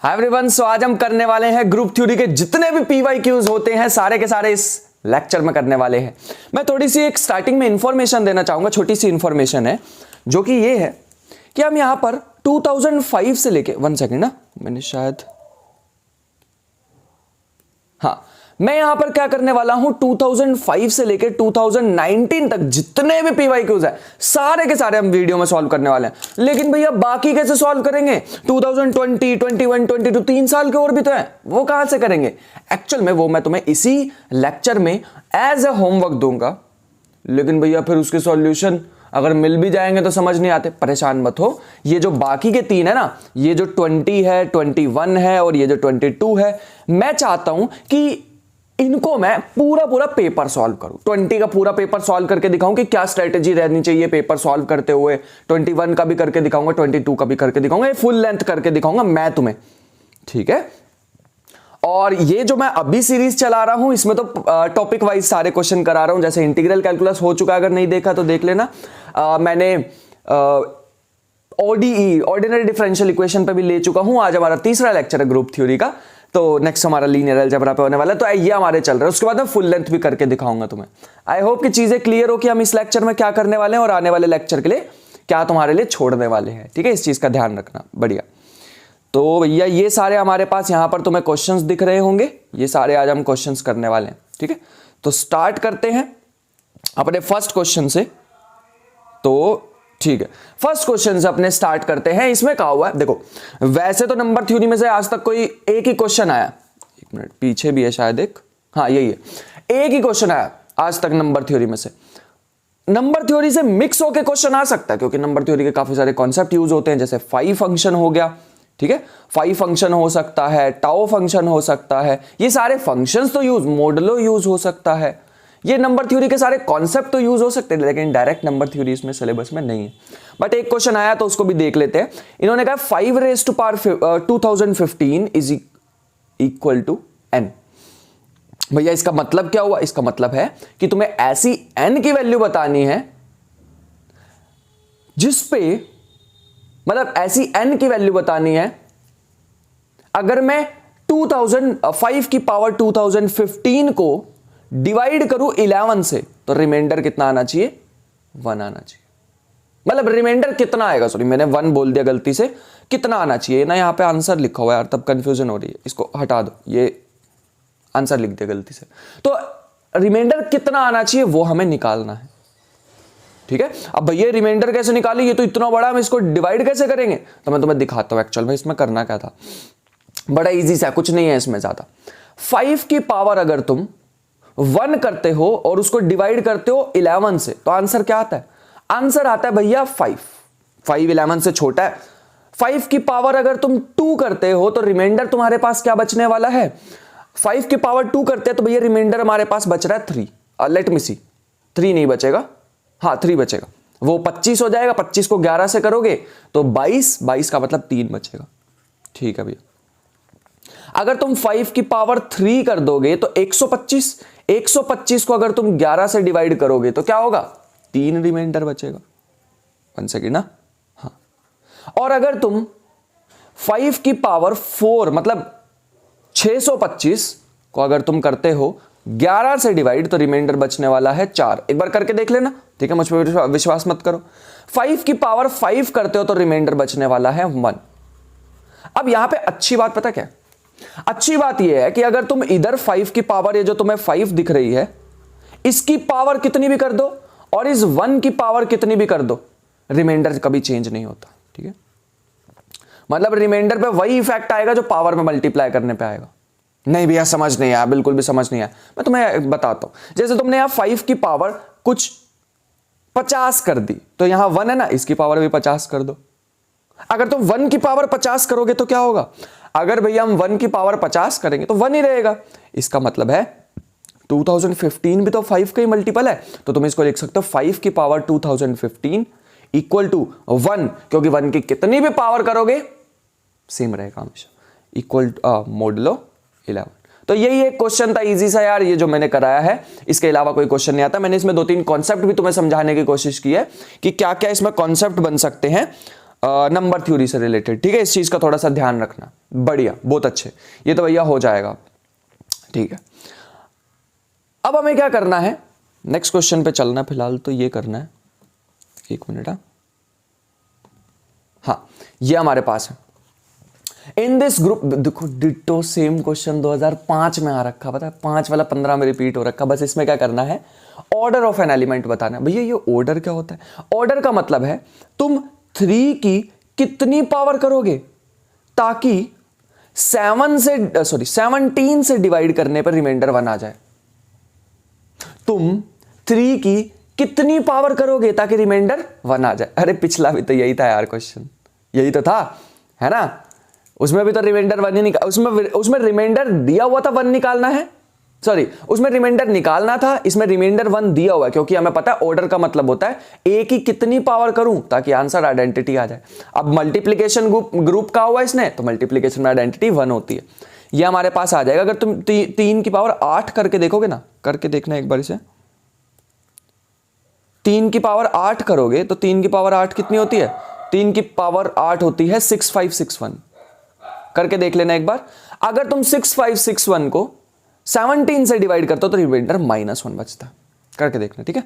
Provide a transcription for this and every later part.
Hi everyone, सो आज हम करने वाले हैं ग्रुप थ्योरी के जितने भी पीवाईक्यूज होते हैं सारे के सारे इस लेक्चर में करने वाले हैं। मैं थोड़ी सी एक स्टार्टिंग में इंफॉर्मेशन देना चाहूंगा, छोटी सी इंफॉर्मेशन है जो कि ये है कि हम यहां पर 2005 से लेके 1 सेकेंड ना, मैंने शायद मैं यहां पर क्या करने वाला हूं 2005 से लेके 2019 तक जितने भी पीवाईक्यूज है सारे के सारे हम वीडियो में सॉल्व करने वाले हैं। लेकिन भैया बाकी कैसे सॉल्व करेंगे? 2020, 21, 22 3 साल के और भी तो हैं, वो कहां से करेंगे? एक्चुअल में वो मैं तुम्हें इसी लेक्चर में एज ए होमवर्क दूंगा। लेकिन भैया फिर उसके सॉल्यूशन अगर मिल भी जाएंगे तो समझ नहीं आते। परेशान मत हो, ये जो बाकी के 3 है ना, ये जो 20 है, 21 है और ये जो 22 है, मैं चाहता हूं कि इनको मैं पूरा पेपर सॉल्व करूं। 20 का पूरा पेपर सॉल्व करके दिखाऊं कि क्या स्ट्रेटेजी रहनी चाहिए पेपर सॉल्व करते हुए। 21 का भी करके दिखाऊंगा, 22 का भी करके दिखाऊंगा, ये फुल लेंथ करके दिखाऊंगा मैं तुम्हें, ठीक है। और ये जो मैं अभी सीरीज चला रहा हूं इसमें तो टॉपिक वाइज सारे क्वेश्चन करा रहा हूं। जैसे इंटीग्रल कैलकुलस हो चुका है, अगर नहीं देखा तो देख लेना। मैंने ओडीई ऑर्डिनरी डिफरेंशियल इक्वेशन पे भी ले चुका हूं। आज हमारा तीसरा लेक्चर है ग्रुप थ्योरी का, तो नेक्स्ट हमारा लीनियर अलजेब्रा पे होने वाला है। तो ये हमारे चल रहा है, उसके बाद मैं फुल लेंथ भी करके दिखाऊंगा तुम्हें। आई होप कि चीजें क्लियर हो कि हम इस लेक्चर में क्या करने वाले हैं और आने वाले लेक्चर के लिए क्या तुम्हारे लिए छोड़ने वाले हैं, ठीक है। इस चीज का ध्यान रखना, बढ़िया। तो भैया ये सारे हमारे पास यहां पर तुम्हें क्वेश्चंस दिख रहे होंगे, ये सारे आज हम क्वेश्चंस करने वाले हैं, ठीक है। तो स्टार्ट करते हैं अपने फर्स्ट क्वेश्चन से। तो ठीक है, फर्स्ट क्वेश्चन से अपने स्टार्ट करते हैं। इसमें कहा हुआ है, देखो वैसे तो नंबर थ्योरी में से आज तक कोई एक ही क्वेश्चन आया, एक मिनट पीछे भी है शायद एक, हाँ यही है, एक ही क्वेश्चन आया आज तक नंबर थ्योरी में से। नंबर थ्योरी से मिक्स होकर क्वेश्चन आ सकता है क्योंकि नंबर थ्योरी के काफी सारे कॉन्सेप्ट यूज होते हैं, जैसे फाई फंक्शन हो गया, ठीक है, फाई फंक्शन हो सकता है, टाउ फंक्शन हो सकता है, ये सारे फंक्शंस तो यूज, मॉडुलो यूज हो सकता है, ये नंबर थ्योरी के सारे कॉन्सेप्ट तो यूज हो सकते हैं, लेकिन डायरेक्ट नंबर थ्योरी इसमें सिलेबस में नहीं है। बट एक क्वेश्चन आया तो उसको भी देख लेते हैं। इन्होंने कहा 5 raised to power 2015 is equal to n। भैया इसका मतलब क्या हुआ? इसका मतलब है कि तुम्हें ऐसी n की वैल्यू बतानी है जिसपे, मतलब ऐसी n की वैल्यू बतानी है अगर मैं 5 की पावर 2015 को डिवाइड करूं 11 से तो रिमाइंडर कितना आना चाहिए? 1 आना चाहिए। मतलब रिमाइंडर कितना आएगा, सॉरी मैंने 1 बोल दिया गलती से, कितना आना चाहिए ना, यहां पे आंसर लिखा हुआ है यार, तब कंफ्यूजन हो रही है, इसको हटा दो, ये आंसर लिख दिया गलती से। तो रिमाइंडर कितना आना चाहिए वो हमें निकालना है, ठीक है। अब भैया रिमाइंडर कैसे निकालें, ये तो इतना बड़ा, हम इसको डिवाइड कैसे करेंगे? तो मैं तुम्हें दिखाता हूं एक्चुअल में इसमें करना क्या था। बड़ा इजी सा, कुछ नहीं है इसमें ज्यादा। 5 की पावर अगर तुम 1 करते हो और उसको डिवाइड करते हो 11 से तो आंसर क्या आता है? आंसर आता है भैया 5। 5 11 से छोटा है। 5 की पावर अगर तुम 2 करते हो तो रिमाइंडर तुम्हारे पास क्या बचने वाला है? 5 की पावर 2 करते हैं तो भैया रिमाइंडर हमारे पास बच रहा है 3। लेट मी सी, 3 नहीं बचेगा, हाँ 3 बचेगा, वो 25 हो जाएगा। 25 को 11 से करोगे तो 22 का मतलब 3 बचेगा, ठीक है भैया। अगर तुम 5 की पावर 3 कर दोगे तो 125 को अगर तुम 11 से डिवाइड करोगे तो क्या होगा? 3 रिमाइंडर बचेगा। 1 सेकेंड ना, हाँ। और अगर तुम 5 की पावर 4 मतलब 625 को अगर तुम करते हो 11 से डिवाइड तो रिमाइंडर बचने वाला है 4। एक बार करके देख लेना, ठीक है, मुझ पर विश्वास मत करो। 5 की पावर 5 करते हो तो रिमाइंडर बचने वाला है 1। अब यहां पे अच्छी बात पता क्या? अच्छी बात यह है कि अगर तुम इधर 5 की पावर, ये जो तुम्हें 5 दिख रही है, इसकी पावर कितनी भी कर दो और इस 1 की पावर कितनी भी कर दो, रिमाइंडर कभी चेंज नहीं होता, ठीक है। मतलब रिमाइंडर पे वही इफेक्ट आएगा जो पावर में मल्टीप्लाई करने पे आएगा। नहीं भैया समझ नहीं आया, बिल्कुल भी समझ नहीं आया, मैं तुम्हें बताता हूं। जैसे तुमने यहां 5 की पावर कुछ 50 कर दी तो यहां 1 है ना, इसकी पावर भी 50 कर दो। अगर तुम 1 की पावर 50 करोगे तो क्या होगा? अगर भैया हम 1 की पावर 50 करेंगे तो 1 ही रहेगा। इसका मतलब है 2015 भी तो 5 का ही मल्टीपल है, तो तुम इसको लिख सकते हो 5 की पावर 2015 इक्वल टू 1, क्योंकि 1 की कितनी भी पावर करोगे सेम रहेगा हमेशा, इक्वल मॉडुलो 11। तो यही एक क्वेश्चन था इजी सा यार, ये जो मैंने कराया है, इसके अलावा कोई क्वेश्चन नहीं आता। मैंने इसमें 2-3 कॉन्सेप्ट भी तुम्हें समझाने की कोशिश की है कि क्या क्या इसमें कॉन्सेप्ट बन सकते हैं नंबर थ्योरी से रिलेटेड, ठीक है, इस चीज का थोड़ा सा ध्यान रखना। बढ़िया, बहुत अच्छे, ये तो भैया हो जाएगा, ठीक है। अब हमें क्या करना है, नेक्स्ट क्वेश्चन पे चलना, फिलहाल तो ये करना है, एक मिनट। हाँ, ये हमारे पास है इन दिस ग्रुप। देखो डिटो सेम क्वेश्चन 2005 में आ रखा, पता है 5 वाला 15 में रिपीट हो रखा। बस इसमें क्या करना है, ऑर्डर ऑफ एन एलिमेंट बताना है। भैया ये ऑर्डर क्या होता है? ऑर्डर का मतलब है तुम 3 की कितनी पावर करोगे ताकि 17 से डिवाइड करने पर रिमाइंडर 1 आ जाए। तुम 3 की कितनी पावर करोगे ताकि रिमाइंडर 1 आ जाए। अरे पिछला भी तो यही था यार, क्वेश्चन यही तो था, है ना? उसमें भी तो रिमाइंडर 1 ही निकाल, उसमें रिमाइंडर दिया हुआ था 1 निकालना है, सॉरी उसमें रिमाइंडर निकालना था, इसमें रिमाइंडर 1 दिया हुआ है, क्योंकि हमें पता है ऑर्डर का मतलब होता है ए की कितनी पावर करूं ताकि आंसर आइडेंटिटी आ जाए। अब मल्टीप्लीकेशन ग्रुप का हुआ इसने, तो मल्टीप्लीकेशन में आइडेंटिटी 1 होती है। ये हमारे पास आ जाएगा। अगर तुम 3 की पावर 8 करके देखोगे ना, करके देखना एक बार इसे, 3 की पावर 8 करोगे तो 3 की पावर 8 कितनी होती है? 3 की पावर 8 होती है 6561। करके देख लेना एक बार। अगर तुम 6561 को 17 से डिवाइड करते हो तो रिमाइंडर -1 बचता। करके देखना, ठीक है।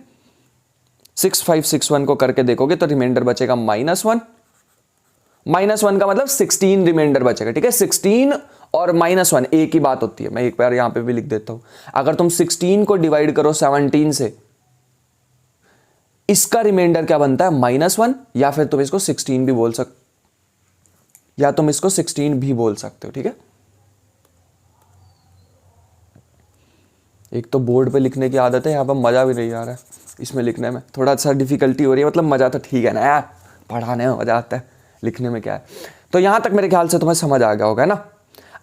6561 को करके देखोगे तो रिमाइंडर बचेगा -1। -1 का मतलब 16 रिमाइंडर बचेगा, ठीक है। 16 और -1 एक ही बात होती है। मैं एक बार यहां पे भी लिख देता हूं। अगर तुम 16 को डिवाइड करो 17 से, इसका रिमाइंडर क्या बनता है? -1, या फिर तुम इसको 16 भी बोल सकते, या तुम इसको 16 भी बोल सकते हो, ठीक है। एक तो बोर्ड पे लिखने की आदत है, यहां पर मजा भी नहीं आ रहा है इसमें लिखने में, थोड़ा सा डिफिकल्टी हो रही है। मतलब मजा तो ठीक है ना यार, पढ़ाने में मजा आता है, लिखने में क्या है। तो यहां तक मेरे ख्याल से तुम्हें समझ आ गया होगा ना।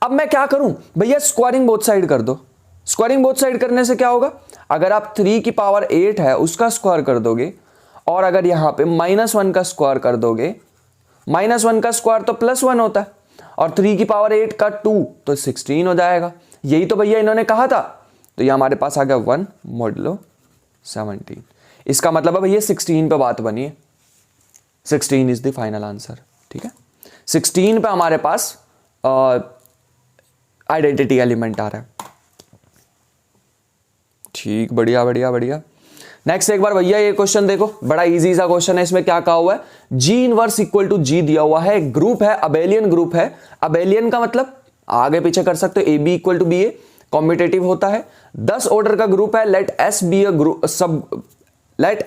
अब मैं क्या करूं भैया, स्क्वायरिंग बोथ साइड कर दो। स्क्वायरिंग बोथ साइड करने से क्या होगा, अगर आप 3 की पावर 8 है उसका स्क्वायर कर दोगे, और अगर यहां पे -1 का स्क्वायर कर दोगे, -1 का स्क्वायर तो +1 होता है, और 3 की पावर 8 का 2 तो 16 हो जाएगा। यही तो भैया इन्होंने कहा था। तो ये हमारे पास आ गया 1 मॉडुलो 17। इसका मतलब है भैया 16 पे बात बनी है। 16 इज द फाइनल आंसर, ठीक है। 16 पे हमारे पास आइडेंटिटी एलिमेंट आ रहा है। ठीक, बढ़िया बढ़िया बढ़िया। नेक्स्ट एक बार भैया ये क्वेश्चन देखो, बड़ा इजी सा क्वेश्चन है। इसमें क्या कहा हुआ है, जी इनवर्स इक्वल टू जी दिया हुआ है, ग्रुप है, अबेलियन ग्रुप है। अबेलियन का मतलब आगे पीछे कर सकते हो, A B equal to B A, commutative होता है। 10 ऑर्डर का ग्रुप है, let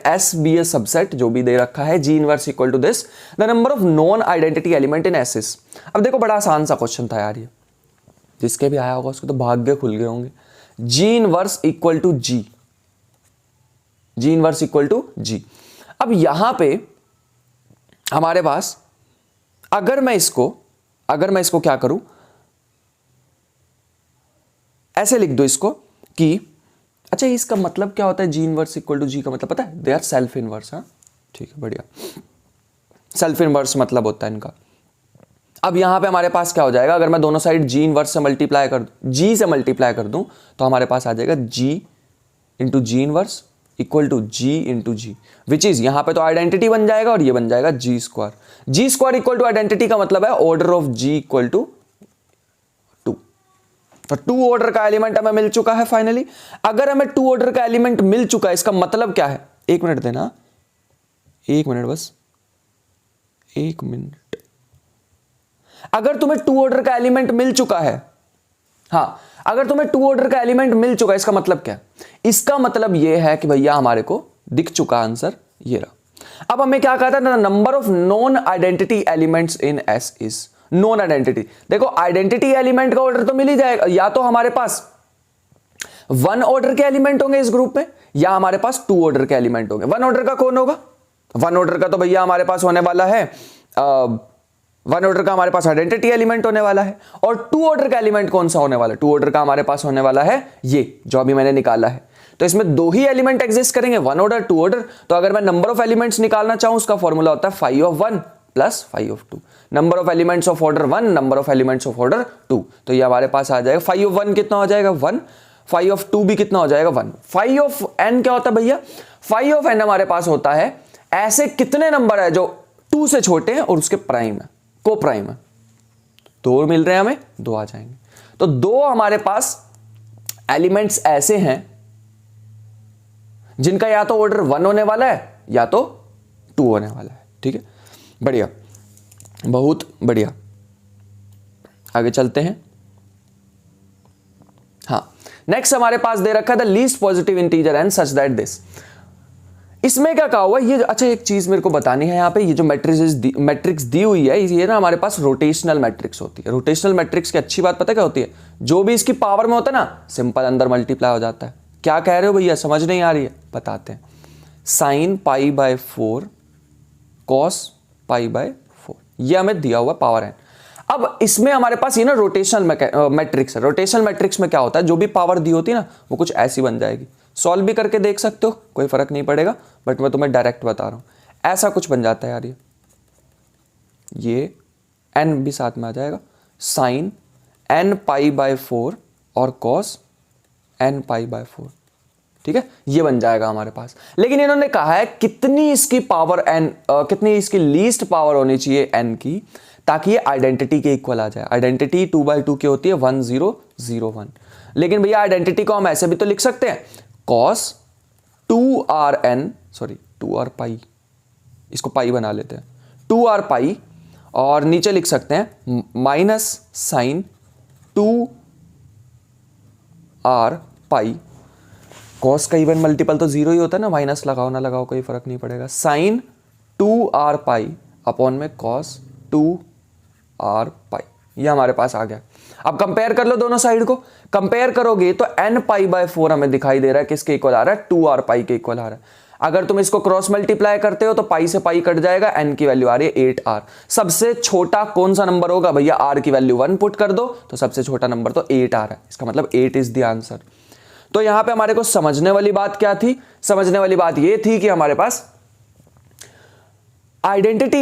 S be a subset, जो भी दे रखा है। G inverse equal to this, the number of non identity element in एसिस। अब देखो बड़ा आसान सा क्वेश्चन था यार ये, जिसके भी आया होगा उसको तो भाग्य खुल गए होंगे। G inverse equal to G, G inverse equal to G. अब यहां पे हमारे पास अगर मैं इसको क्या करूं, ऐसे लिख दो इसको कि अच्छा इसका मतलब क्या होता है, जी इनवर्स इक्वल टू जी का मतलब पता है, दे आर सेल्फ इनवर्स। हाँ ठीक है, बढ़िया, सेल्फ इनवर्स मतलब होता है इनका। अब यहां पे हमारे पास क्या हो जाएगा, अगर मैं दोनों साइड जी इनवर्स से मल्टीप्लाई कर दूं, जी से मल्टीप्लाई कर दूं, तो हमारे पास आ जाएगा G into G inverse equal to G into G, which is यहां पे तो आइडेंटिटी बन जाएगा और ये बन जाएगा G square. G square equal to identity का मतलब है order of G equal to 2। तो 2 ऑर्डर का एलिमेंट हमें मिल चुका है फाइनली। अगर हमें 2 ऑर्डर का एलिमेंट मिल चुका है, इसका मतलब क्या है, 1 मिनट देना, 1 मिनट बस, 1 मिनट। अगर तुम्हें 2 ऑर्डर का एलिमेंट मिल चुका है, हां अगर तुम्हें 2 ऑर्डर का एलिमेंट मिल चुका है, इसका मतलब क्या है, इसका मतलब यह है कि भैया हमारे को दिख चुका आंसर ये रहा। अब हमें क्या कहा था, number of non identity elements in S is non identity. देखो आइडेंटिटी एलिमेंट का ऑर्डर तो मिल ही जाएगा, या तो हमारे पास 1 ऑर्डर के एलिमेंट होंगे इस ग्रुप में, या हमारे पास 2 ऑर्डर के एलिमेंट होंगे। 1 ऑर्डर का कौन होगा, 1 ऑर्डर का तो भैया हमारे पास होने वाला है 1 ऑर्डर का हमारे पास आइडेंटिटी एलिमेंट होने वाला है। और 2 ऑर्डर का एलिमेंट कौन सा होने वाला है, 2 ऑर्डर का हमारे पास होने वाला है ये जो अभी मैंने निकाला है। तो इसमें 2 ही एलिमेंट एग्जिस्ट करेंगे, 1 ऑर्डर 2 ऑर्डर। तो अगर मैं नंबर ऑफ एलिमेंट्स निकालना चाहूं, उसका फॉर्मूला होता है 5 of 1 plus 5 of 2। Number of elements of order 1, number of elements of order 2। तो ये हमारे पास आ जाएगा 5 ऑफ 1 कितना हो जाएगा 1, 5 ऑफ 2 भी कितना हो जाएगा 1। 5 ऑफ n क्या होता है भैया, 5 ऑफ n हमारे पास होता है ऐसे कितने नंबर है जो 2 से छोटे हैं और उसके प्राइम है, को प्राइम है, 2 मिल रहे हैं हमें, 2 आ जाएंगे। तो 2 हमारे पास एलिमेंट्स ऐसे हैं जिनका या तो ऑर्डर 1 होने वाला है या तो 2 होने वाला है। ठीक है, बढ़िया, बहुत बढ़िया। आगे चलते हैं। हाँ, नेक्स्ट हमारे पास दे रखा है the least positive integer n such that this. इसमें क्या कहा हुआ है ये, अच्छा एक चीज मेरे को बतानी है यहाँ पे, ये जो मैट्रिक्स दी हुई है ये ना हमारे पास रोटेशनल मैट्रिक्स होती है। रोटेशनल मैट्रिक्स की अच्छी बात पता है क्या होती है, जो भी इसकी पावर में होता है ना सिंपल अंदर मल्टीप्लाई हो जाता है। क्या कह रहे हो भैया, समझ नहीं आ रही है, बताते हैं। Sine pi by 4 cos pi by 4, ये हमें दिया हुआ पावर है। अब इसमें हमारे पास ये ना रोटेशनल मैट्रिक्स है। रोटेशनल मैट्रिक्स में क्या होता है, जो भी पावर दी होती है ना वो कुछ ऐसी बन जाएगी। सॉल्व भी करके देख सकते हो, कोई फर्क नहीं पड़ेगा, बट मैं तुम्हें डायरेक्ट बता रहा हूं। ऐसा कुछ बन जाता है यार, ये n भी साथ में आ जाएगा, साइन n पाई बाय 4 और कॉस n पाई बाय 4। ठीक है, ये बन जाएगा हमारे पास। लेकिन इन्होंने कहा है कितनी इसकी पावर n, कितनी इसकी लीस्ट पावर होनी चाहिए n की, ताकि ये आइडेंटिटी के इक्वल आ जाए। आइडेंटिटी 2/2 की होती है 1 0 0 1। लेकिन भैया आइडेंटिटी को हम ऐसे भी तो लिख सकते हैं, cos 2rn, सॉरी 2r पाई, इसको पाई बना लेते हैं, 2r पाई, और नीचे लिख सकते हैं माइनस साइन 2r पाई। cos का इवन मल्टीपल तो 0 ही होता है ना, माइनस लगाओ ना लगाओ कोई फर्क नहीं पड़ेगा, साइन 2r पाई अपॉन में cos 2r पाई। ये हमारे पास आ गया। अब कंपेयर कर लो दोनों साइड को, कंपेयर करोगे तो n पाई बाय 4 हमें दिखाई दे रहा है किसके इक्वल आ रहा है, 2r पाई के इक्वल आ रहा है। अगर तुम इसको क्रॉस मल्टीप्लाई करते हो तो पाई से पाई कट जाएगा, n की वैल्यू आ रही है 8r। सबसे छोटा कौन सा नंबर होगा भैया, r की वैल्यू 1 पुट कर दो तो सबसे छोटा नंबर तो 8r है। इसका मतलब 8 इज द आंसर। तो यहां पे हमारे को समझने वाली बात क्या थी, समझने वाली बात ये थी कि हमारे पास आइडेंटिटी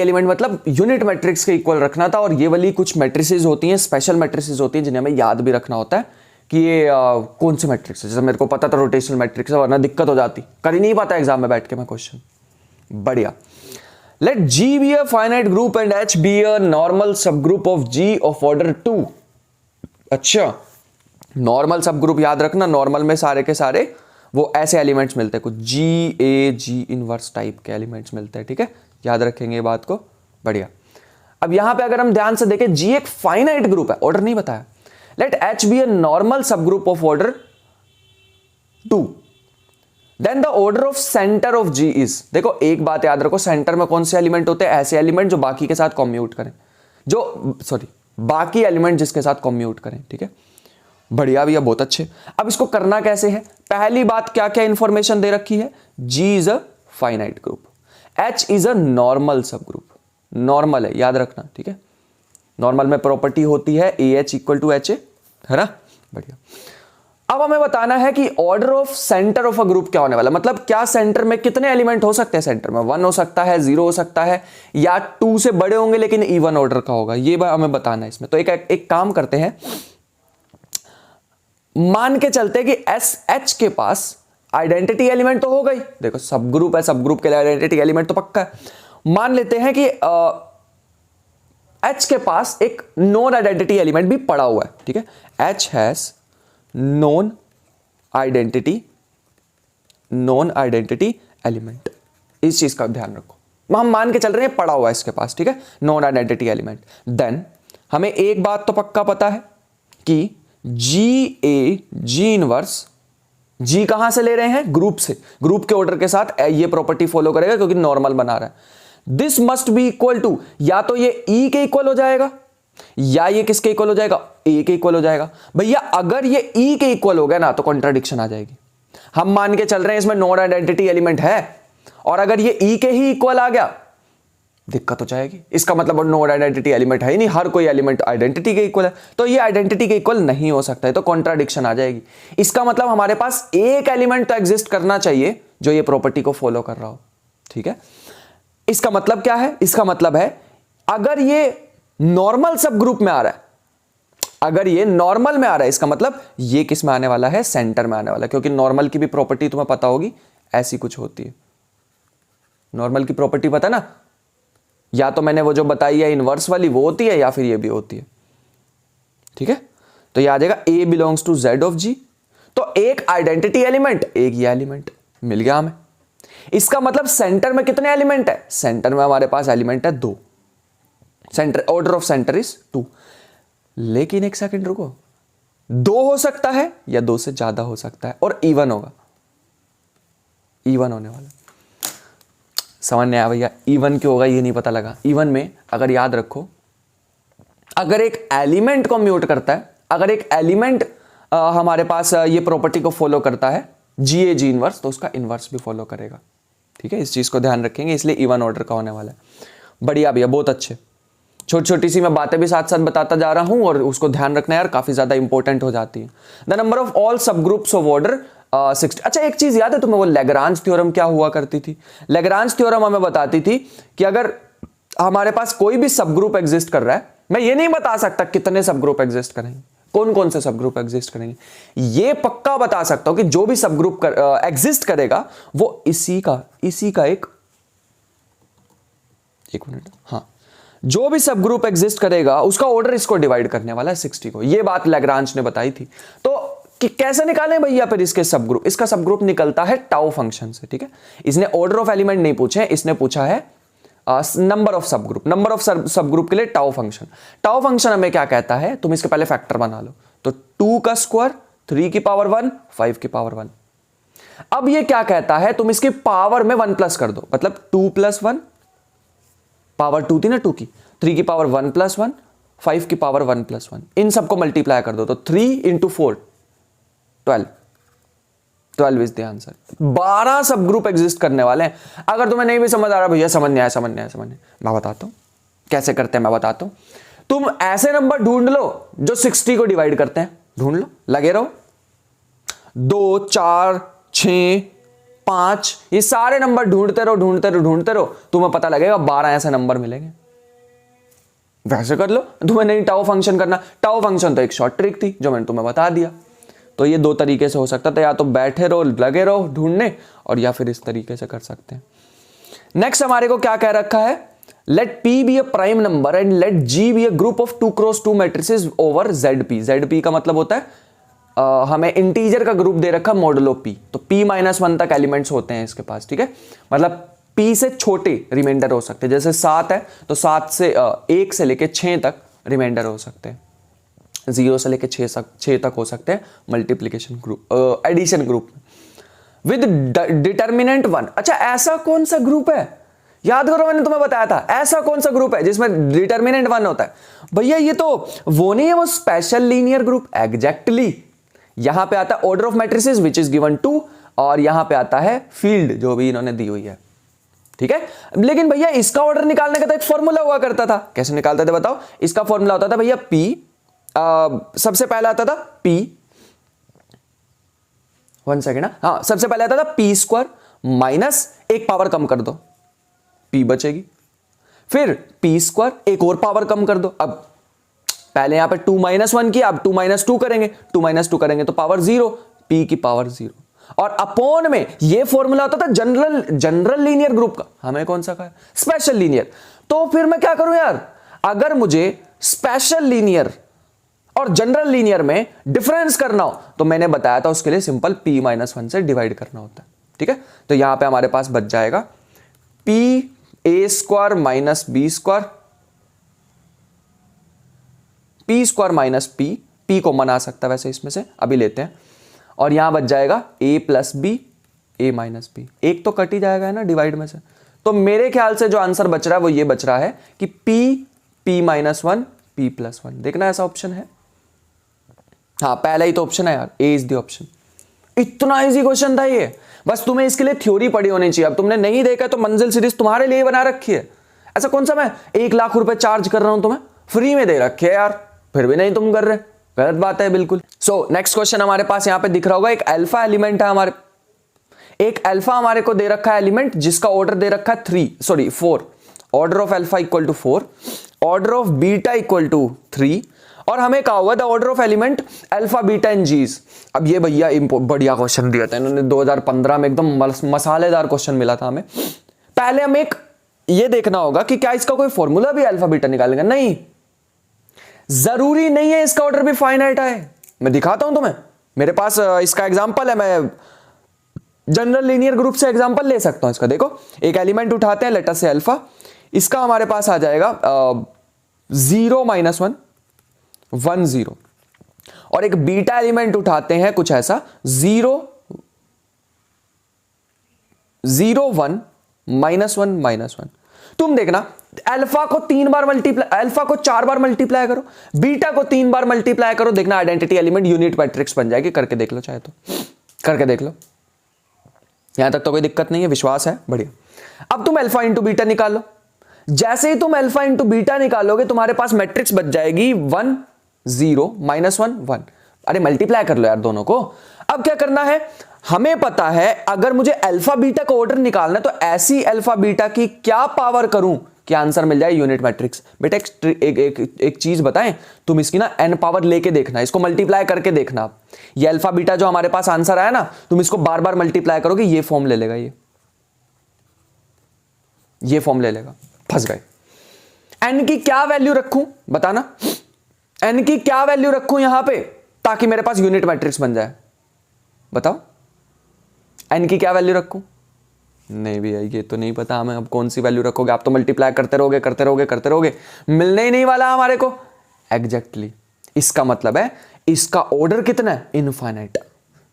एलिमेंट मतलब यूनिट मैट्रिक्स के इक्वल रखना था। और ये वाली कुछ मैट्रिसेस होती हैं, स्पेशल मैट्रिसेस होती हैं, जिन्हें हमें याद भी रखना होता है कि ये कौन से मैट्रिक्स है। जैसे मेरे को पता था रोटेशनल मैट्रिक्स है, वरना दिक्कत हो जाती, कर ही नहीं पाता एग्जाम में बैठ के मैं क्वेश्चन। बढ़िया। Let G be a finite group and H be a normal subgroup of G of order 2। अच्छा, नॉर्मल सब ग्रुप याद रखना, नॉर्मल में सारे के सारे वो ऐसे एलिमेंट्स मिलते हैं, कुछ G इनवर्स टाइप के एलिमेंट्स मिलते हैं। ठीक है, याद रखेंगे ये बात को। बढ़िया। अब यहां पे अगर हम ध्यान से देखें, G एक फाइनाइट ग्रुप है, ऑर्डर नहीं बताया। Let H be a normal subgroup of order 2, then the order of centre of G is. देखो एक बात याद रखो, सेंटर में कौन से एलिमेंट होते हैं, ऐसे एलिमेंट जो बाकी के साथ कॉम्यूट करें, बाकी एलिमेंट जिसके साथ कॉम्यूट करें। ठीक है, बढ़िया भैया, बहुत अच्छे। अब इसको करना कैसे है, पहली बात क्या क्या इंफॉर्मेशन दे रखी है, G is a finite group, H is a normal सब ग्रुप, नॉर्मल है याद रखना। ठीक है, नॉर्मल में प्रॉपर्टी होती है AH इक्वल टू HA, है ना। बढ़िया। अब हमें बताना है कि order of centre of a group क्या होने वाला, मतलब क्या सेंटर में कितने एलिमेंट हो सकते हैं। सेंटर में 1 हो सकता है, 0 हो सकता है, या 2 से बड़े होंगे लेकिन इवन ऑर्डर का होगा, ये हमें बताना है इसमें। तो एक काम करते हैं, मान के चलते कि SH के पास आइडेंटिटी एलिमेंट तो हो गई। देखो सब ग्रुप है, सब ग्रुप के लिए आइडेंटिटी एलिमेंट तो पक्का है। मान लेते हैं कि H के पास एक नॉन आइडेंटिटी एलिमेंट भी पड़ा हुआ है। ठीक है, H has non identity element, इस चीज का ध्यान रखो। हम मान के चल रहे हैं पड़ा हुआ है इसके पास, ठीक है, नॉन आइडेंटिटी एलिमेंट। देन हमें एक बात तो पक्का पता है कि G इनवर्स, G कहां से ले रहे हैं, ग्रुप से, ग्रुप के ऑर्डर के साथ ये प्रॉपर्टी फॉलो करेगा क्योंकि नॉर्मल बना रहा है। This must be equal to, या तो ये E के इक्वल हो जाएगा या ये किसके इक्वल हो जाएगा, A के इक्वल हो जाएगा। भैया अगर ये E के इक्वल हो गया ना तो कॉन्ट्राडिक्शन आ जाएगी। हम मान के चल रहे हैं इसमें नॉन आइडेंटिटी एलिमेंट है, और अगर ये E के ही इक्वल आ गया दिक्कत हो जाएगी। इसका मतलब नॉन आइडेंटिटी एलिमेंट है ही नहीं, हर कोई एलिमेंट आइडेंटिटी के इक्वल है, तो ये आइडेंटिटी के इक्वल नहीं हो सकता है, तो कॉन्ट्राडिक्शन आ जाएगी। इसका मतलब हमारे पास एक एलिमेंट तो एग्जिस्ट करना चाहिए जो ये प्रॉपर्टी को फॉलो कर रहा हो। ठीक है, इसका मतलब क्या है, इसका मतलब है अगर ये नॉर्मल सब ग्रुप में आ रहा है, अगर ये नॉर्मल में आ रहा है, इसका मतलब ये किस में आने वाला है, सेंटर में आने वाला है, क्योंकि नॉर्मल की भी प्रॉपर्टी तुम्हें पता होगी, ऐसी कुछ होती है। नॉर्मल की प्रॉपर्टी पता है ना, या तो मैंने वो जो बताई है इनवर्स वाली वो होती है, या फिर ये भी होती है। ठीक है, तो ये आ जाएगा A belongs to Z of G। तो एक आइडेंटिटी एलिमेंट, एक ये एलिमेंट मिल गया हमें। इसका मतलब सेंटर में कितने एलिमेंट है? सेंटर में हमारे पास एलिमेंट है 2। Centre, order of centre is 2। लेकिन एक सेकंड रुको, 2 हो सकता है या 2 से ज्यादा हो सकता है, और इवन होगा, इवन होने वाला। समझ नहीं आया भैया, इवन क्यों होगा ये नहीं पता लगा। इवन में अगर याद रखो, अगर एक एलिमेंट को म्यूट करता है, अगर एक एलिमेंट हमारे पास ये प्रॉपर्टी को फॉलो करता है GAG इनवर्स, तो उसका इनवर्स भी फॉलो करेगा। ठीक है, इस चीज को ध्यान रखेंगे, इसलिए इवन ऑर्डर का होने वाला है। बढ़िया भैया, बहुत अच्छे। छोटी छोटी सी मैं बातें भी साथ साथ बताता जा रहा हूं, और उसको ध्यान रखना यार, काफी ज्यादा इंपॉर्टेंट हो जाती है। द नंबर ऑफ ऑल सब ग्रुप्स ऑफ ऑर्डर 60। अच्छा, एक चीज याद है तुम्हें, वो लैग्रांज थ्योरम क्या हुआ करती थी? लैग्रांज थ्योरम हमें बताती थी कि अगर हमारे पास कोई भी सब ग्रुप एग्जिस्ट कर रहा है, मैं ये नहीं बता सकता कितने सब ग्रुप एग्जिस्ट करेंगे, कौन कौन से सब ग्रुप एग्जिस्ट करेंगे, ये पक्का बता सकता हूं कि जो भी सब ग्रुप एग्जिस्ट करेगा वो इसी का एक मिनट, हाँ, जो भी सब ग्रुप एग्जिस्ट करेगा उसका ऑर्डर इसको डिवाइड करने वाला है 60 को। ये बात लैग्रांज ने बताई थी। तो कि कैसे निकालें भैया फिर इसके सब ग्रुप? इसका सब ग्रुप निकलता है टाउ फंक्शन से। ठीक है, इसने ऑर्डर ऑफ एलिमेंट नहीं पूछे, इसने पूछा है नंबर ऑफ सब ग्रुप। नंबर ऑफ सब ग्रुप के लिए टाउ फंक्शन। टाउ फंक्शन हमें क्या कहता है, तुम इसके पहले फैक्टर बना लो, तो 2 का स्क्वायर, 3 की पावर 1, 5 की पावर 1। अब ये क्या कहता है, तुम इसकी पावर में 1 प्लस कर दो, मतलब 2 + 1, पावर 2 थी ना 2 की, 3 की पावर 1 + 1, 5 की पावर 1 + 1, इन सबको मल्टीप्लाई कर दो, तो 3 × 4 12 इज द आंसर। 12 सब ग्रुप एग्जिस्ट करने वाले हैं। अगर तुम्हें नहीं भी समझ आ रहा भैया, समझ नहीं आया, मैं बताता हूं कैसे करते हैं, मैं बताता हूं। तुम ऐसे नंबर ढूंढ लो जो 60 को डिवाइड करते हैं, ढूंढ लो, लगे रहो। 2, 4, 6, 5, ये सारे नंबर ढूंढते रहो, तुम्हें पता लगेगा 12 ऐसे नंबर मिलेंगे। वैसे कर लो, तुम्हें नहीं टाउ फंक्शन करना। टाउ फंक्शन तो एक शॉर्ट ट्रिक थी जो मैंने तुम्हें बता दिया। तो ये 2 तरीके से हो सकता था, या तो बैठे रहो, लगे रहो ढूंढने, और या फिर इस तरीके से कर सकते हैं। नेक्स्ट हमारे को क्या कह रखा है, let P be a prime number and let G be a group of 2 × 2 matrices over ZP। ZP का मतलब होता है हमें इंटीजर का ग्रुप दे रखा मॉडुलो P, तो P - 1 तक एलिमेंट्स होते हैं इसके पास। ठीक है, मतलब P से छोटे रिमाइंडर हो सकते हैं, जैसे 7 है तो 7 से 1 से लेके 6 तक रिमाइंडर हो सकते हैं, 0 से लेके 6 तक हो सकते हैं multiplication group, addition group with determinant 1। अच्छा, ऐसा कौन सा ग्रुप है, याद करो मैंने तुम्हें बताया था, ऐसा कौन सा ग्रुप है जिसमें डिटर्मिनेंट 1 होता है? भैया ये तो वो नहीं है, वो स्पेशल लीनियर ग्रुप। एग्जैक्टली, यहां पे आता है order of matrices which is given 2, और यहां पे आता है फील्ड जो भी इन्होंने दी हुई है। ठीक है, लेकिन भैया इसका ऑर्डर निकालने का तो एक फॉर्मूला हुआ करता था। कैसे निकालते थे बताओ? इसका फॉर्मूला होता था भैया P, सबसे पहला आता था P, 1 सेकेंड, हाँ, सबसे पहले आता था P² माइनस एक पावर कम कर दो, P बचेगी, फिर P², एक और पावर कम कर दो। अब पहले यहां पे 2 - 1 किया, अब 2 - 2 करेंगे, 2 - 2 करेंगे तो पावर 0, P की पावर 0, और अपॉन में ये फॉर्मूला होता था जनरल लीनियर ग्रुप का। हमें कौन सा का? Special linear. तो फिर मैं क्या करूं यार, अगर मुझे स्पेशल लीनियर और जनरल लीनियर में डिफरेंस करना हो तो मैंने बताया था उसके लिए सिंपल P - 1 से डिवाइड करना होता है। ठीक है, तो यहां पे हमारे पास बच जाएगा PA² minus B², P² - P को मना सकता है वैसे इसमें से, अभी लेते हैं, और यहां बच जाएगा A + B, A - B, एक तो कट ही जाएगा है ना डिवाइड में से। तो मेरे ख्याल से जो आंसर बच रहा है वो ये बच रहा है कि P - 1 P + 1। देखना ऐसा ऑप्शन है, हाँ पहला ही तो ऑप्शन है यार, A इज द ऑप्शन। इतना इजी क्वेश्चन था ये, बस तुम्हें इसके लिए थ्योरी पड़ी होनी चाहिए। अब तुमने नहीं देखा तो मंजिल सीरीज तुम्हारे लिए बना रखी है। ऐसा कौन सा मैं 1 लाख रुपए चार्ज कर रहा हूं, तुम्हें फ्री में दे रखे है यार, फिर भी नहीं तुम कर रहे, गलत बात है बिल्कुल। सो नेक्स्ट क्वेश्चन हमारे पास यहां पे दिख रहा होगा, एक अल्फा एलिमेंट है हमारे, एक अल्फा हमारे को दे रखा है एलिमेंट जिसका ऑर्डर दे रखा है 4, order of alpha = 4, order of beta = 3, और हमें कहा हुआ था order of element alpha, beta and G's. अब ये भैया बढ़िया क्वेश्चन दिया था इन्होंने 2015 में, एकदम मसालेदार क्वेश्चन मिला था हमें। पहले हम एक ये देखना होगा कि क्या इसका कोई फॉर्मूला भी अल्फा बीटा निकालेगा, नहीं, जरूरी नहीं है इसका ऑर्डर भी फाइनाइट आए। मैं दिखाता हूं तुम्हें, मेरे पास इसका एग्जांपल है, मैं जनरल लीनियर ग्रुप से एग्जांपल ले सकता हूं इसका। देखो एक एलिमेंट उठाते हैं, लेटर से अल्फा, इसका हमारे पास आ जाएगा 0 - 1 1 0, और एक बीटा एलिमेंट उठाते हैं कुछ ऐसा 0 0 1 -1 -1। तुम देखना अल्फा को 3 बार मल्टीप्लाई, अल्फा को 4 बार मल्टीप्लाई करो, बीटा को 3 बार मल्टीप्लाई करो, देखना आइडेंटिटी एलिमेंट यूनिट मैट्रिक्स बन जाएगी। करके देख लो, चाहे तो करके देख लो, यहां तक तो कोई दिक्कत नहीं है, विश्वास है, बढ़िया। अब तुम अल्फा इंटू बीटा निकालो, जैसे ही तुम अल्फा इंटू बीटा निकालोगे तुम्हारे पास मैट्रिक्स बच जाएगी 1 0 -1 1। अरे मल्टीप्लाई कर लो यार दोनों को। अब क्या करना है, हमें पता है अगर मुझे अल्फा बीटा का ऑर्डर निकालना है तो ऐसी अल्फा बीटा की क्या पावर करूं कि आंसर मिल जाए यूनिट मैट्रिक्स। बेटा एक चीज बताएं, तुम इसकी ना n पावर लेके देखना, इसको मल्टीप्लाई करके देखना। आप ये अल्फा बीटा जो हमारे पास आंसर आया ना, तुम इसको बार बार मल्टीप्लाई करोगे, ये फॉर्म ले लेगा, ये फॉर्म ले लेगा। फंस गए। n की क्या वैल्यू रखूं बताना, n की क्या वैल्यू रखूं यहां पे ताकि मेरे पास यूनिट मैट्रिक्स बन जाए, बताओ n की क्या वैल्यू रखूं। नहीं भैया ये तो नहीं पता हमें, अब कौन सी वैल्यू रखोगे, आप तो मल्टीप्लाई करते रहोगे करते रहोगे करते रहोगे, मिलने ही नहीं वाला हमारे को एग्जैक्टली। इसका मतलब है इसका ऑर्डर कितना है, इनफाइनाइट,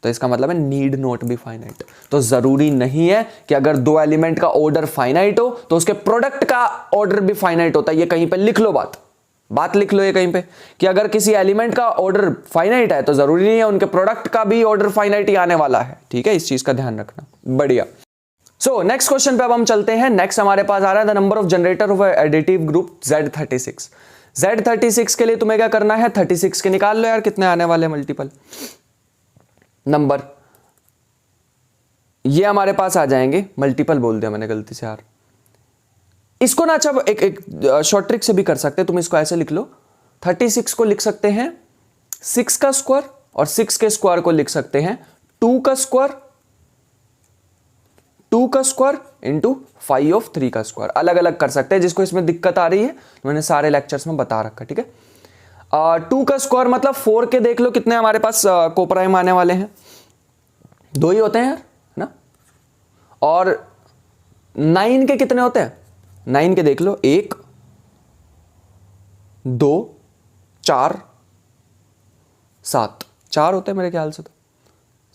तो इसका मतलब है नीड नॉट बी फाइनाइट। तो जरूरी नहीं है कि अगर दो एलिमेंट का ऑर्डर फाइनाइट हो तो उसके प्रोडक्ट का ऑर्डर भी फाइनाइट होता है। ये कहीं पे लिख लो, बात लिख लो ये कहीं पे, कि अगर किसी एलिमेंट का ऑर्डर फाइनाइट है तो जरूरी नहीं है उनके प्रोडक्ट का भी ऑर्डर फाइनाइट ही आने वाला है। ठीक है, इस चीज का ध्यान रखना। बढ़िया। सो नेक्स्ट क्वेश्चन पे अब हम चलते हैं। नेक्स्ट हमारे पास आ रहा है the number of generator off additive group Z36। Z36 के लिए तुम्हें क्या करना है, 36 के निकाल लो यार, कितने आने वाले मल्टीपल नंबर, ये हमारे पास आ जाएंगे। मल्टीपल बोल दिया मैंने गलती से यार, इसको ना अच्छा एक शॉर्ट ट्रिक से भी कर सकते हैं। तुम इसको ऐसे लिख लो, 36 को लिख सकते हैं 6 का स्क्वायर, और 6 के स्क्वायर को लिख सकते हैं 2 का स्क्वायर, 2 का स्क्वायर इंटू 5 ऑफ 3 का स्क्वायर। अलग अलग कर सकते हैं, जिसको इसमें दिक्कत आ रही है मैंने सारे लेक्चर्स में बता रखा। ठीक है, 2 का स्क्वायर मतलब 4 के देख लो कितने हमारे पास कोप्राइम आने वाले हैं, 2 ही होते हैं यार ना। और 9 के कितने होते हैं, 9 के देख लो 1 2 4 7, 4 होते हैं मेरे ख्याल से, तो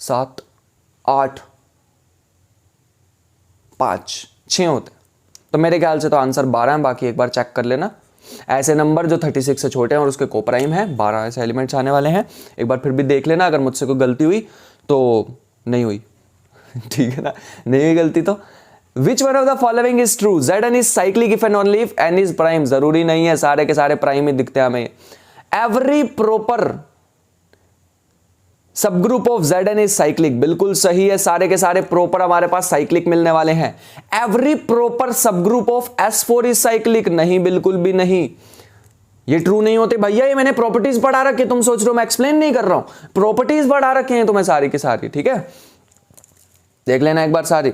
7 8 5 6 होते हैं, तो मेरे ख्याल से तो आंसर 12 है। बाकी एक बार चेक कर लेना, ऐसे नंबर जो 36 से छोटे हैं और उसके कोप्राइम है 12 ऐसे एलिमेंट्स आने वाले हैं। एक बार फिर भी देख लेना, अगर मुझसे कोई गलती हुई तो नहीं हुई ठीक है ना, नहीं हुई गलती तो। Which one of the following is true? Zn is cyclic if and only if n is prime। जरूरी नहीं है सारे के सारे प्राइम ही दिखते हैं हमें। Every proper subgroup of Zn is cyclic, बिल्कुल सही है, सारे के सारे प्रॉपर हमारे पास साइक्लिक मिलने वाले हैं। Every proper subgroup of S4 is cyclic, नहीं, बिल्कुल भी नहीं, ये ट्रू नहीं होते भैया। ये मैंने प्रॉपर्टीज पढ़ा रखी, तुम सोच रहे हो मैं एक्सप्लेन नहीं कर रहा हूं, प्रॉपर्टीज पढ़ा रखे हैं तुम्हें सारी की सारी। ठीक है, देख लेना एक बार सारी।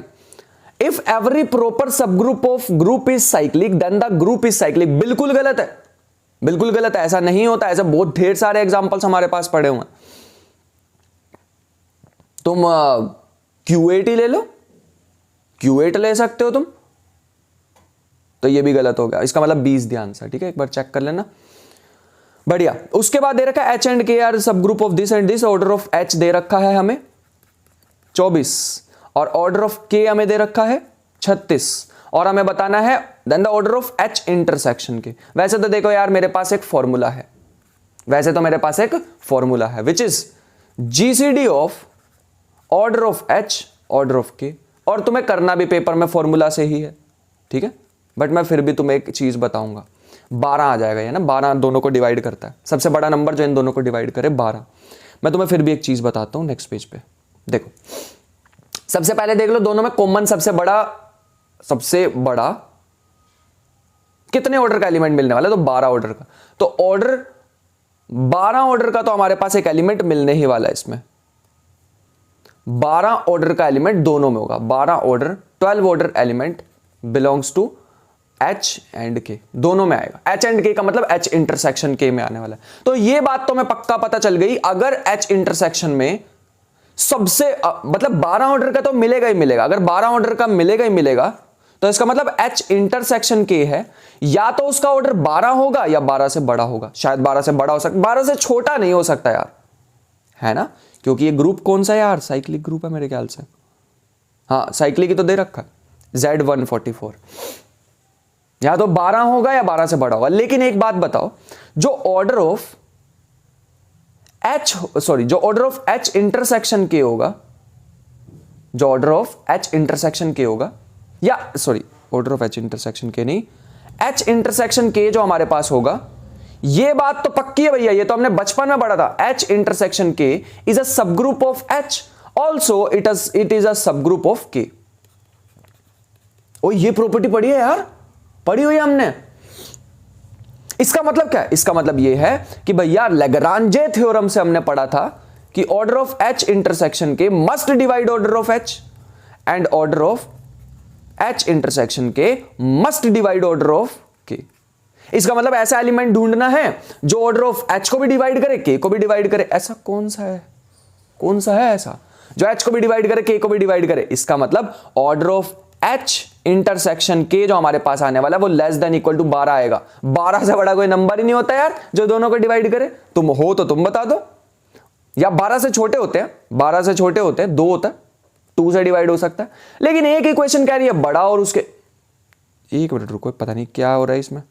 If every proper subgroup of group is cyclic, then the group is cyclic। बिल्कुल गलत है, बिल्कुल गलत है, ऐसा नहीं होता। ऐसे बहुत ढेर सारे एग्जांपल्स हमारे पास पड़े हुए हैं। तुम Q8 ही ले लो, Q8 ले सकते हो तुम, तो ये भी गलत हो गया, इसका मतलब 20 ध्यान से। ठीक है, एक बार चेक कर लेना। बढ़िया। उसके बाद दे रखा है H एंड K आर सब group of this and this, order of H दे रखा है हमें 24, और ऑर्डर ऑफ K हमें दे रखा है 36, और हमें बताना है then the order of H intersection के। वैसे तो देखो यार मेरे पास एक फॉर्मूला है, वैसे तो मेरे पास एक फॉर्मूला है which is GCD of order of H order of K, और तुम्हें करना भी पेपर में फॉर्मूला से ही है। ठीक है, बट मैं फिर भी तुम्हें एक चीज बताऊंगा, 12 आ जाएगा ये ना, 12 दोनों को डिवाइड करता है, सबसे बड़ा नंबर जो इन दोनों को डिवाइड करे 12। मैं तुम्हें फिर भी एक चीज बताता हूं नेक्स्ट पेज पे। देखो सबसे पहले देख लो दोनों में कॉमन सबसे बड़ा कितने ऑर्डर का एलिमेंट मिलने वाला है, तो 12 ऑर्डर का। तो ऑर्डर 12 ऑर्डर का तो हमारे पास एक एलिमेंट मिलने ही वाला है इसमें, 12 ऑर्डर का एलिमेंट दोनों में होगा। 12 order 12 order element belongs to H and K दोनों में आएगा। एच एंड के का मतलब एच इंटरसेक्शन के में आने वाला है। तो ये बात तो मैं पक्का पता चल गई, अगर एच इंटरसेक्शन में सबसे मतलब 12 ऑर्डर का तो मिलेगा ही मिलेगा, अगर 12 ऑर्डर का मिलेगा ही मिलेगा तो इसका मतलब एच इंटरसेक्शन के है, या तो उसका ऑर्डर 12 होगा या 12 से बड़ा होगा। शायद 12 से बड़ा हो सकता, 12 से छोटा नहीं हो सकता यार, है ना, क्योंकि ये ग्रुप कौन सा है यार, साइक्लिक ग्रुप है मेरे ख्याल से। हाँ साइक्लिक ही तो दे रखा है, Z144। या तो 12 होगा या 12 से बड़ा होगा। लेकिन एक बात बताओ, जो ऑर्डर ऑफ एच इंटरसेक्शन के होगा, जो ऑर्डर ऑफ एच इंटरसेक्शन के होगा, या ऑर्डर ऑफ एच इंटरसेक्शन के नहीं, एच इंटरसेक्शन के जो हमारे पास होगा, ये बात तो पक्की है भैया, ये तो हमने बचपन में पढ़ा था। एच इंटरसेक्शन के is a subgroup of H, also it is a subgroup of के। ओ ये प्रॉपर्टी पढ़ी है यार, पढ़ी हुई है हमने। इसका मतलब क्या है, इसका मतलब ये है कि भैया लैग्रांजे थ्योरम से हमने पढ़ा था कि ऑर्डर ऑफ एच इंटरसेक्शन के must divide order of H, and order of H intersection के मस्ट डिवाइड ऑर्डर ऑफ के। इसका मतलब ऐसा एलिमेंट ढूंढना है जो ऑर्डर ऑफ एच को भी डिवाइड करे, के को भी डिवाइड करे। ऐसा कौन सा है ऐसा जो एच को भी डिवाइड करे, के को भी डिवाइड करे। इसका मतलब ऑर्डर ऑफ एच इंटरसेक्शन के जो हमारे पास आने वाला है वो लेस देन इक्वल टू 12 आएगा। 12 से बड़ा कोई नंबर ही नहीं होता यार जो दोनों को डिवाइड करे। तुम हो तो तुम बता दो, या 12 से छोटे होते हैं, 12 से छोटे होते हैं, 2 होता है, 2 से डिवाइड हो सकता है। लेकिन एक इक्वेशन कह रही है बड़ा और उसके, एक मिनट रुको, पता नहीं क्या हो रहा है इसमें।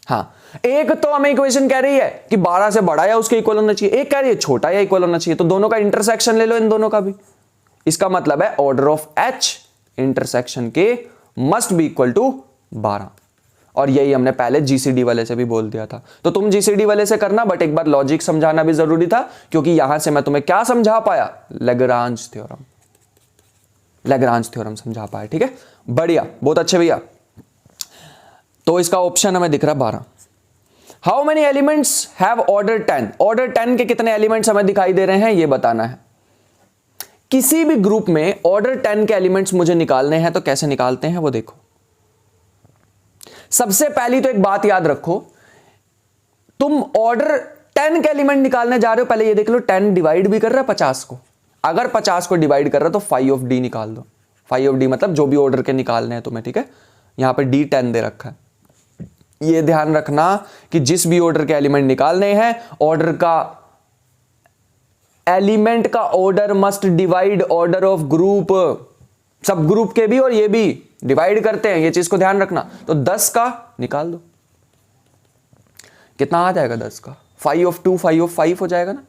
हाँ, एक तो हमें इक्वेशन कह रही है कि 12 से बड़ा या उसके इक्वल होना चाहिए, एक कह रही है छोटा या इक्वल होना चाहिए। तो दोनों का इंटरसेक्शन ले लो, इन दोनों का भी। इसका मतलब है ऑर्डर ऑफ एच इंटरसेक्शन के मस्ट बी इक्वल टू 12, और यही हमने पहले जीसीडी वाले से भी बोल दिया था। तो तुम जीसीडी वाले से करना, बट एक बार लॉजिक समझाना भी जरूरी था, क्योंकि यहां से मैं तुम्हें क्या समझा पाया, लैग्रांज थ्योरम समझा पाया। ठीक है, बढ़िया, बहुत अच्छे भैया। तो इसका ऑप्शन हमें दिख रहा है 12। How many elements have order 10? Order 10 के कितने एलिमेंट्स हमें दिखाई दे रहे हैं ये बताना है। किसी भी ग्रुप में ऑर्डर 10 के एलिमेंट्स मुझे निकालने हैं, तो कैसे निकालते हैं वो देखो। सबसे पहली तो एक बात याद रखो, तुम ऑर्डर 10 के एलिमेंट निकालने जा रहे हो, पहले ये देख लो 10 डिवाइड भी कर रहा है 50 को। अगर 50 को डिवाइड कर रहा है तो 5 ऑफ डी निकाल दो। 5 ऑफ डी मतलब जो भी ऑर्डर के निकालने हैं तुम्हें, ठीक है। यहां पे डी 10 दे रखा है। ये ध्यान रखना कि जिस भी ऑर्डर के एलिमेंट निकालने हैं, ऑर्डर का एलिमेंट का order must divide order of group. सब ग्रुप के भी और ये भी डिवाइड करते हैं, ये चीज को ध्यान रखना। तो 10 का निकाल दो, कितना आ जाएगा 10 का? 5 ऑफ 2 5 ऑफ 5 हो जाएगा ना।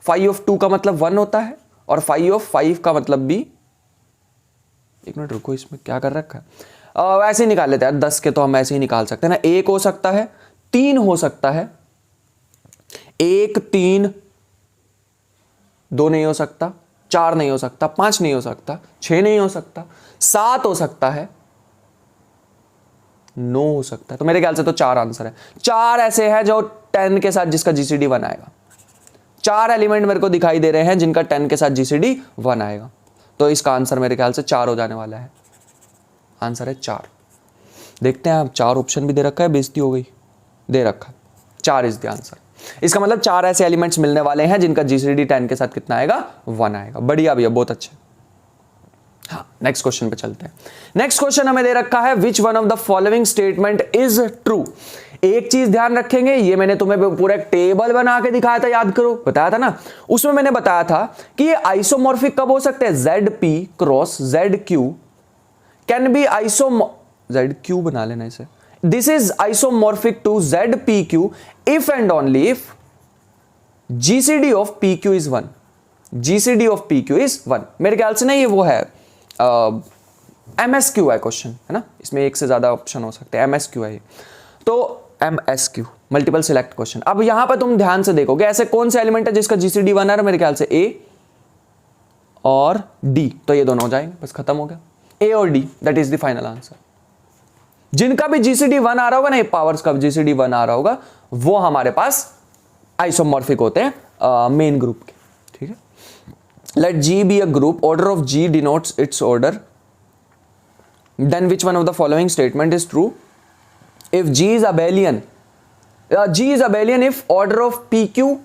5 ऑफ 2 का मतलब 1 होता है, और 5 ऑफ 5 का मतलब भी, एक मिनट रुको, इसमें क्या कर रखा है, ऐसे ही निकाल लेते हैं। 10 के तो हम ऐसे ही निकाल सकते हैं ना। 1 हो सकता है, 3 हो सकता है, 1 3 2 नहीं हो सकता, 4 नहीं हो सकता, 5 नहीं हो सकता, 6 नहीं हो सकता, 7 हो सकता है, 9 हो सकता है। तो मेरे ख्याल से तो 4 आंसर है। 4 ऐसे हैं जो 10 के साथ जिसका जीसीडी 1 आएगा। 4 एलिमेंट मेरे को दिखाई दे रहे हैं जिनका 10 के साथ जीसीडी 1 आएगा। तो इसका आंसर मेरे ख्याल से 4 हो जाने वाला है। आंसर है 4। देखते हैं, आप 4 ऑप्शन भी दे रखा है, बेइज्जती हो गई, दे रखा है 4 इज द आंसर। इसका मतलब 4 ऐसे एलिमेंट्स मिलने वाले हैं जिनका जीसीडी 10 के साथ कितना आएगा, 1 आएगा। बढ़िया भैया, बहुत अच्छे। हाँ, नेक्स्ट क्वेश्चन पे चलते हैं। नेक्स्ट क्वेश्चन हमें दे रखा है, विच one of the following statement is true. एक चीज ध्यान रखेंगे, ये मैंने तुम्हें पूरा एक टेबल बना के दिखाया था, याद करो, बताया था ना। उसमें मैंने बताया था कि ये आइसोमॉर्फिक कब हो सकते हैं, ZP cross ZQ can be ZQ बना लेना इसे। This is isomorphic to ZPQ if and only if GCD of PQ is 1। GCD of PQ is 1। मेरे ख्याल से ना ये वो है MSQ है क्वेश्चन, है ना। इसमें एक से ज्यादा ऑप्शन हो सकते हैं, MSQ है ये। तो MSQ मल्टीपल सिलेक्ट क्वेश्चन। अब यहां पर तुम ध्यान से देखोगे ऐसे कौन से एलिमेंट है जिसका GCD 1 है, मेरे ख्याल से A और D। तो ये दोनों हो जाएंगे, बस खत्म हो गया। A और D, that is the final answer. जिनका भी GCD 1 आ रहा होगा ना, ये पावर्स का GCD 1 आ रहा होगा, वो हमारे पास आइसोमॉर्फिक होते हैं मेन ग्रुप के। ठीक है, let G be a group, order of G denotes its order then which one of the following statement is true? If G is abelian, G is abelian if order of P Q,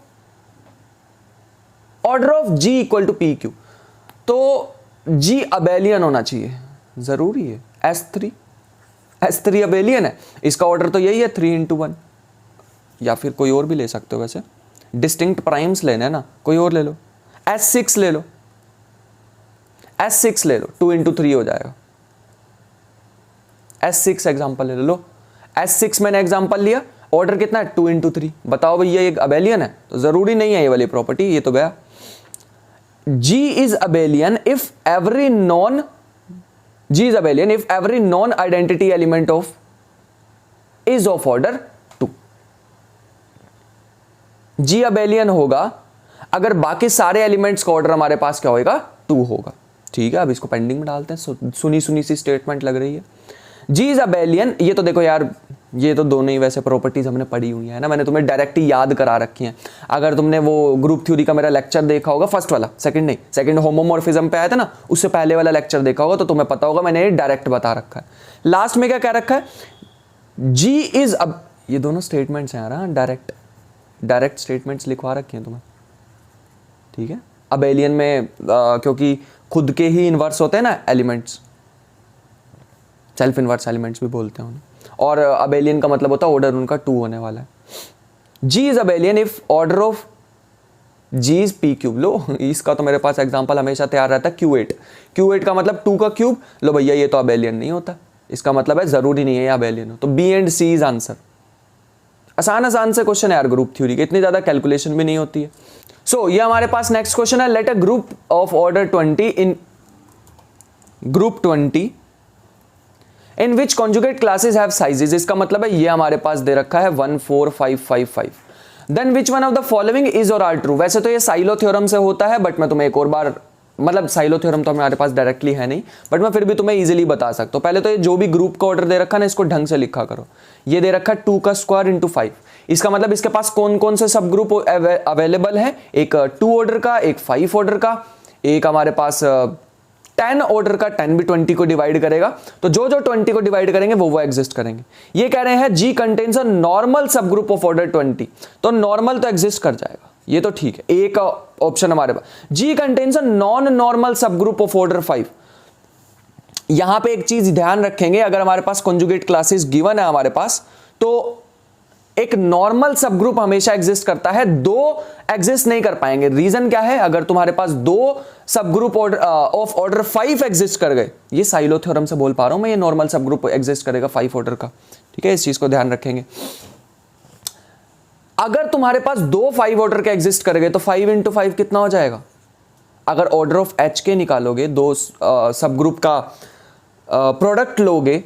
order of G equal to P Q, तो G abelian होना चाहिए, जरूरी है। S3 abelian है, इसका order तो यही है 3×1, या फिर कोई और भी ले सकते हो, वैसे डिस्टिंक्ट प्राइम्स लेने हैं ना, कोई और ले लो, S6 ले लो, S6 ले लो, 2×3 हो जाएगा। S6 एग्जांपल ले लो, S6 मैंने एग्जांपल लिया, ऑर्डर कितना है 2×3, बताओ भैया ये अबेलियन है? तो जरूरी नहीं है ये वाली प्रॉपर्टी, ये तो गया। G is abelian if every non identity element of is of order 2। G abelian होगा अगर बाकी सारे एलिमेंट्स का ऑर्डर हमारे पास क्या होगा? 2 होगा। ठीक है, अब इसको पेंडिंग में डालते हैं, सुनी सी स्टेटमेंट लग रही है। G is abelian, ये तो देखो यार, ये तो दोनों ही वैसे प्रॉपर्टीज हमने पढ़ी हुई है ना, मैंने तुम्हें डायरेक्ट ही याद करा रखी हैं। अगर तुमने वो ग्रुप थ्योरी का मेरा लेक्चर देखा होगा, फर्स्ट वाला, सेकंड नहीं, सेकंड होमोमॉर्फिज्म पे आया था ना, उससे पहले वाला लेक्चर देखा होगा तो तुम्हें पता होगा, मैंने डायरेक्ट बता रखा है। लास्ट में क्या कह रखा है? जी इज अब, ये दोनों स्टेटमेंट्स हैं यार, डायरेक्ट स्टेटमेंट्स लिखवा रखी हैं तुम्हें। ठीक है, अबेलियन में क्योंकि खुद के ही इनवर्स होते हैं ना एलिमेंट्स, सेल्फ इनवर्स एलिमेंट्स भी बोलते हैं उन्हें, और अबेलियन का मतलब होता है ऑर्डर उनका 2 होने वाला है। G is abelian if order of G is P cube. लो, इसका तो मेरे पास एग्जांपल हमेशा तैयार रहता है, Q8 का मतलब 2 का क्यूब। लो भैया ये तो अबेलियन नहीं होता, इसका मतलब है जरूरी नहीं है अबेलियन हो, तो B and C is answer. आसान से क्वेश्चन है यार ग्रुप थ्योरी के, इतनी ज्यादा कैलकुलेशन भी नहीं होती है। सो ये हमारे पास नेक्स्ट क्वेश्चन है, let a group of order 20 in group 20 in which conjugate classes have sizes. इसका मतलब है ये हमारे पास दे रखा है 1 4 5 5 5। Then which one of the following is or are true. वैसे तो ये साइलो थ्योरम से होता है, बट मैं तुम्हें एक और बार, मतलब साइलो थ्योरम तो हमारे पास डायरेक्टली है नहीं, बट मैं फिर भी तुम्हें इजीली बता सकता हूँ। पहले तो ये जो भी ग्रुप का ऑर्डर दे रखा है ना, इसको ढंग से लिखा करो। ये दे रखा है 2 का स्क्वायर इंटू 5, इसका मतलब इसके पास कौन कौन से सब ग्रुप अवेलेबल है? एक 2 ऑर्डर का, एक 5 ऑर्डर का, एक हमारे पास 10 ऑर्डर का। 10 भी 20 को डिवाइड करेगा, तो जो 20 को डिवाइड करेंगे वो एग्जिस्ट करेंगे। ये कह रहे हैं जी contains a normal subgroup of order 20, तो नॉर्मल तो एग्जिस्ट कर जाएगा, ये तो ठीक है। एक ऑप्शन हमारे पास, जी contains a non normal subgroup of order 5। यहां पे एक चीज ध्यान रखेंगे, अगर हमारे पास कॉन्जुगेट क्लासेस गिवन है हमारे पास, तो एक नॉर्मल सब ग्रुप हमेशा एग्जिस्ट करता है, 2 एग्जिस्ट नहीं कर पाएंगे। रीजन क्या है? अगर तुम्हारे पास 2 सब ग्रुप ऑफ ऑर्डर 5 एग्जिस्ट कर गए, ये साइलो थ्योरम से बोल पा रहा हूं मैं, ये नॉर्मल सब ग्रुप एग्जिस्ट करेगा 5 ऑर्डर का। ठीक है, इस चीज को ध्यान रखेंगे। अगर तुम्हारे पास 2 5 ऑर्डर के एग्जिस्ट कर गए, तो 5 इंटू 5 कितना हो जाएगा? अगर ऑर्डर ऑफ एच के निकालोगे, 2 सब ग्रुप का प्रोडक्ट लोगे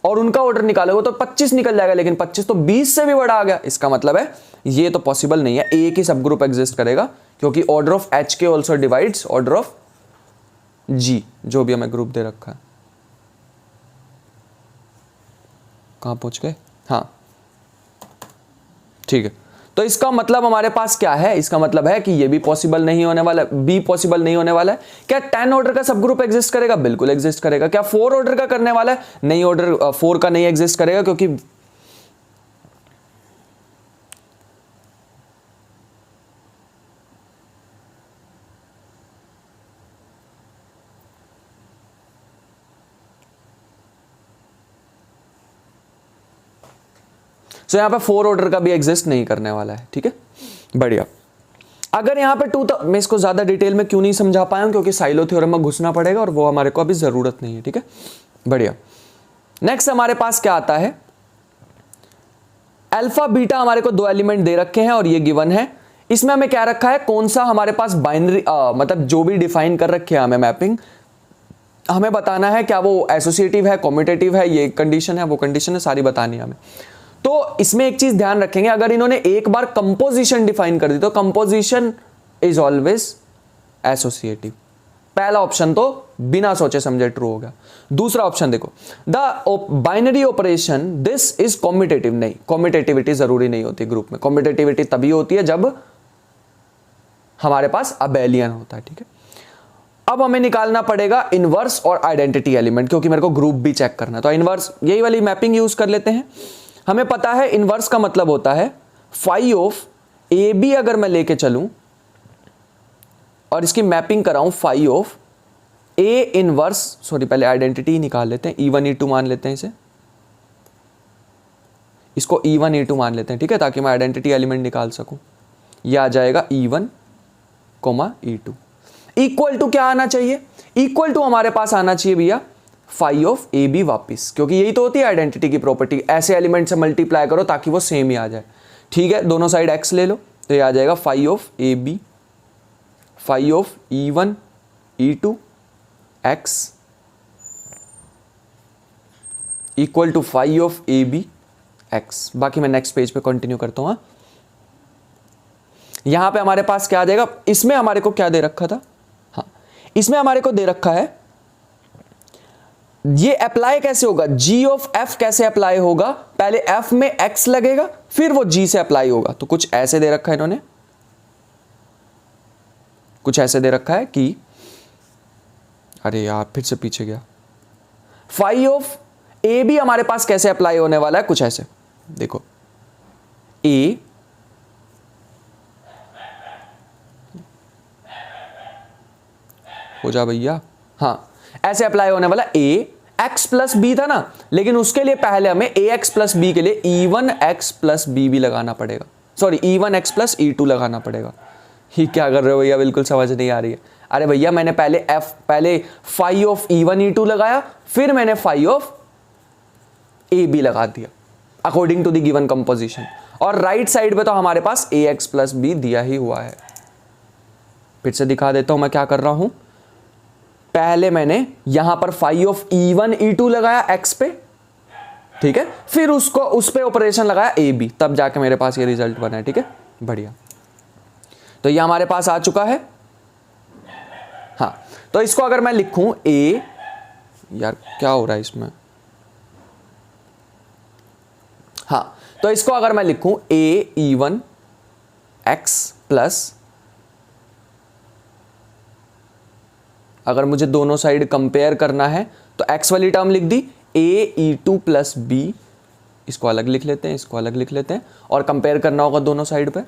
और उनका ऑर्डर निकालोगे, तो 25 निकल जाएगा, लेकिन 25 तो 20 से भी बड़ा आ गया। इसका मतलब है ये तो पॉसिबल नहीं है, एक ही सब ग्रुप एग्जिस्ट करेगा, क्योंकि ऑर्डर ऑफ एच के ऑल्सो डिवाइड्स ऑर्डर ऑफ जी, जो भी हमें ग्रुप दे रखा है। कहां पहुंच गए? हाँ ठीक है, तो इसका मतलब हमारे पास क्या है? इसका मतलब है कि ये भी पॉसिबल नहीं होने वाला, बी पॉसिबल नहीं होने वाला है। क्या 10 ऑर्डर का सब ग्रुप एग्जिस्ट करेगा? बिल्कुल एग्जिस्ट करेगा। क्या 4 ऑर्डर का करने वाला है? नहीं, ऑर्डर 4 का नहीं एग्जिस्ट करेगा, क्योंकि तो यहां पे 4 ऑर्डर का भी एग्जिस्ट नहीं करने वाला है। ठीक है, बढ़िया। अगर यहां पे 2, मैं इसको ज्यादा डिटेल में क्यों नहीं समझा पाया हूं, क्योंकि साइलो थ्योरम में घुसना पड़ेगा और वो हमारे को अभी जरूरत नहीं है। ठीक है, बढ़िया। नेक्स्ट हमारे पास क्या आता है? अल्फा बीटा हमारे को 2 एलिमेंट दे रखे हैं और ये गिवन है। इसमें हमें क्या रखा है? कौन सा हमारे पास बाइनरी, मतलब जो भी डिफाइन कर रखे हैं हमें मैपिंग, हमें बताना है क्या वो एसोसिएटिव है, कम्यूटेटिव है, ये कंडीशन है, वो कंडीशन है, सारी बतानी है हमें। तो इसमें एक चीज ध्यान रखेंगे, अगर इन्होंने एक बार कंपोजिशन डिफाइन कर दी, तो कंपोजिशन इज ऑलवेज एसोसिएटिव। पहला ऑप्शन तो बिना सोचे समझे ट्रू हो गया। दूसरा ऑप्शन देखो, the binary operation this is commutative. नहीं, कम्यूटेटिविटी जरूरी नहीं होती ग्रुप में। कम्यूटेटिविटी तभी होती है जब हमारे पास अबेलियन होता है। ठीक है, अब हमें निकालना पड़ेगा इनवर्स और आइडेंटिटी एलिमेंट, क्योंकि मेरे को ग्रुप भी चेक करना है। तो इनवर्स यही वाली मैपिंग यूज कर लेते हैं। हमें पता है इनवर्स का मतलब होता है फाई ऑफ ए बी, अगर मैं लेके चलूं और इसकी मैपिंग कराऊं phi of A inverse, sorry पहले आइडेंटिटी निकाल लेते हैं, E1 E2 मान लेते हैं इसको E1 E2 मान लेते हैं, ठीक है, ताकि मैं आइडेंटिटी एलिमेंट निकाल सकूं। यह आ जाएगा E1, E2 इक्वल टू क्या आना चाहिए, इक्वल टू हमारे पास आना चाहिए भैया फाई ऑफ ए बी वापिस, क्योंकि यही तो होती है आइडेंटिटी की प्रॉपर्टी, ऐसे एलिमेंट से मल्टीप्लाई करो ताकि वो सेम ही आ जाए। ठीक है, दोनों साइड एक्स ले लो, तो ये आ जाएगा phi of A B, phi of E1 E2 x equal to phi of A B x. बाकी मैं नेक्स्ट पेज पे कंटिन्यू करता हूं। यहां पे हमारे पास क्या आ जाएगा, इसमें हमारे को क्या दे रखा था, हाँ इसमें हमारे को दे रखा है, ये अप्लाई कैसे होगा, g ऑफ f कैसे अप्लाई होगा, पहले f में x लगेगा फिर वो g से अप्लाई होगा। तो कुछ ऐसे दे रखा है इन्होंने, कुछ ऐसे दे रखा है कि, अरे यार फिर से पीछे गया, फाई ऑफ ए भी हमारे पास कैसे अप्लाई होने वाला है, कुछ ऐसे देखो, a हो जा भैया, हाँ ऐसे अप्लाई होने वाला a x प्लस बी था ना, लेकिन उसके लिए पहले हमें ax प्लस बी के लिए E1 x प्लस बी भी लगाना पड़ेगा, sorry E1 x plus E2 लगाना पड़ेगा। ही क्या कर रहे हो भैया, बिल्कुल समझ नहीं आ रही है। अरे भैया मैंने पहले फाई ऑफ E1 E2 लगाया, फिर मैंने फाई ऑफ ए बी लगा दिया according to the given composition, और राइट साइड पे तो हमारे पास ax प्लस बी दिया ही हुआ है। फिर से दिखा देता हूं मैं क्या कर रहा हूं। पहले मैंने यहां पर फाई ऑफ E1 E2 लगाया x पे, ठीक है, फिर उसको उस पे ऑपरेशन लगाया ए बी, तब जाके मेरे पास ये रिजल्ट बना है। ठीक है, बढ़िया। तो ये हमारे पास आ चुका है। हाँ, तो इसको अगर मैं लिखूं ए, यार क्या हो रहा है इसमें, हाँ तो इसको अगर मैं लिखूं ए E1 x प्लस, अगर मुझे दोनों साइड कंपेयर करना है तो x वाली टर्म लिख दी, a E2 प्लस b, इसको अलग लिख लेते हैं, इसको अलग लिख लेते हैं, और कंपेयर करना होगा दोनों साइड पे।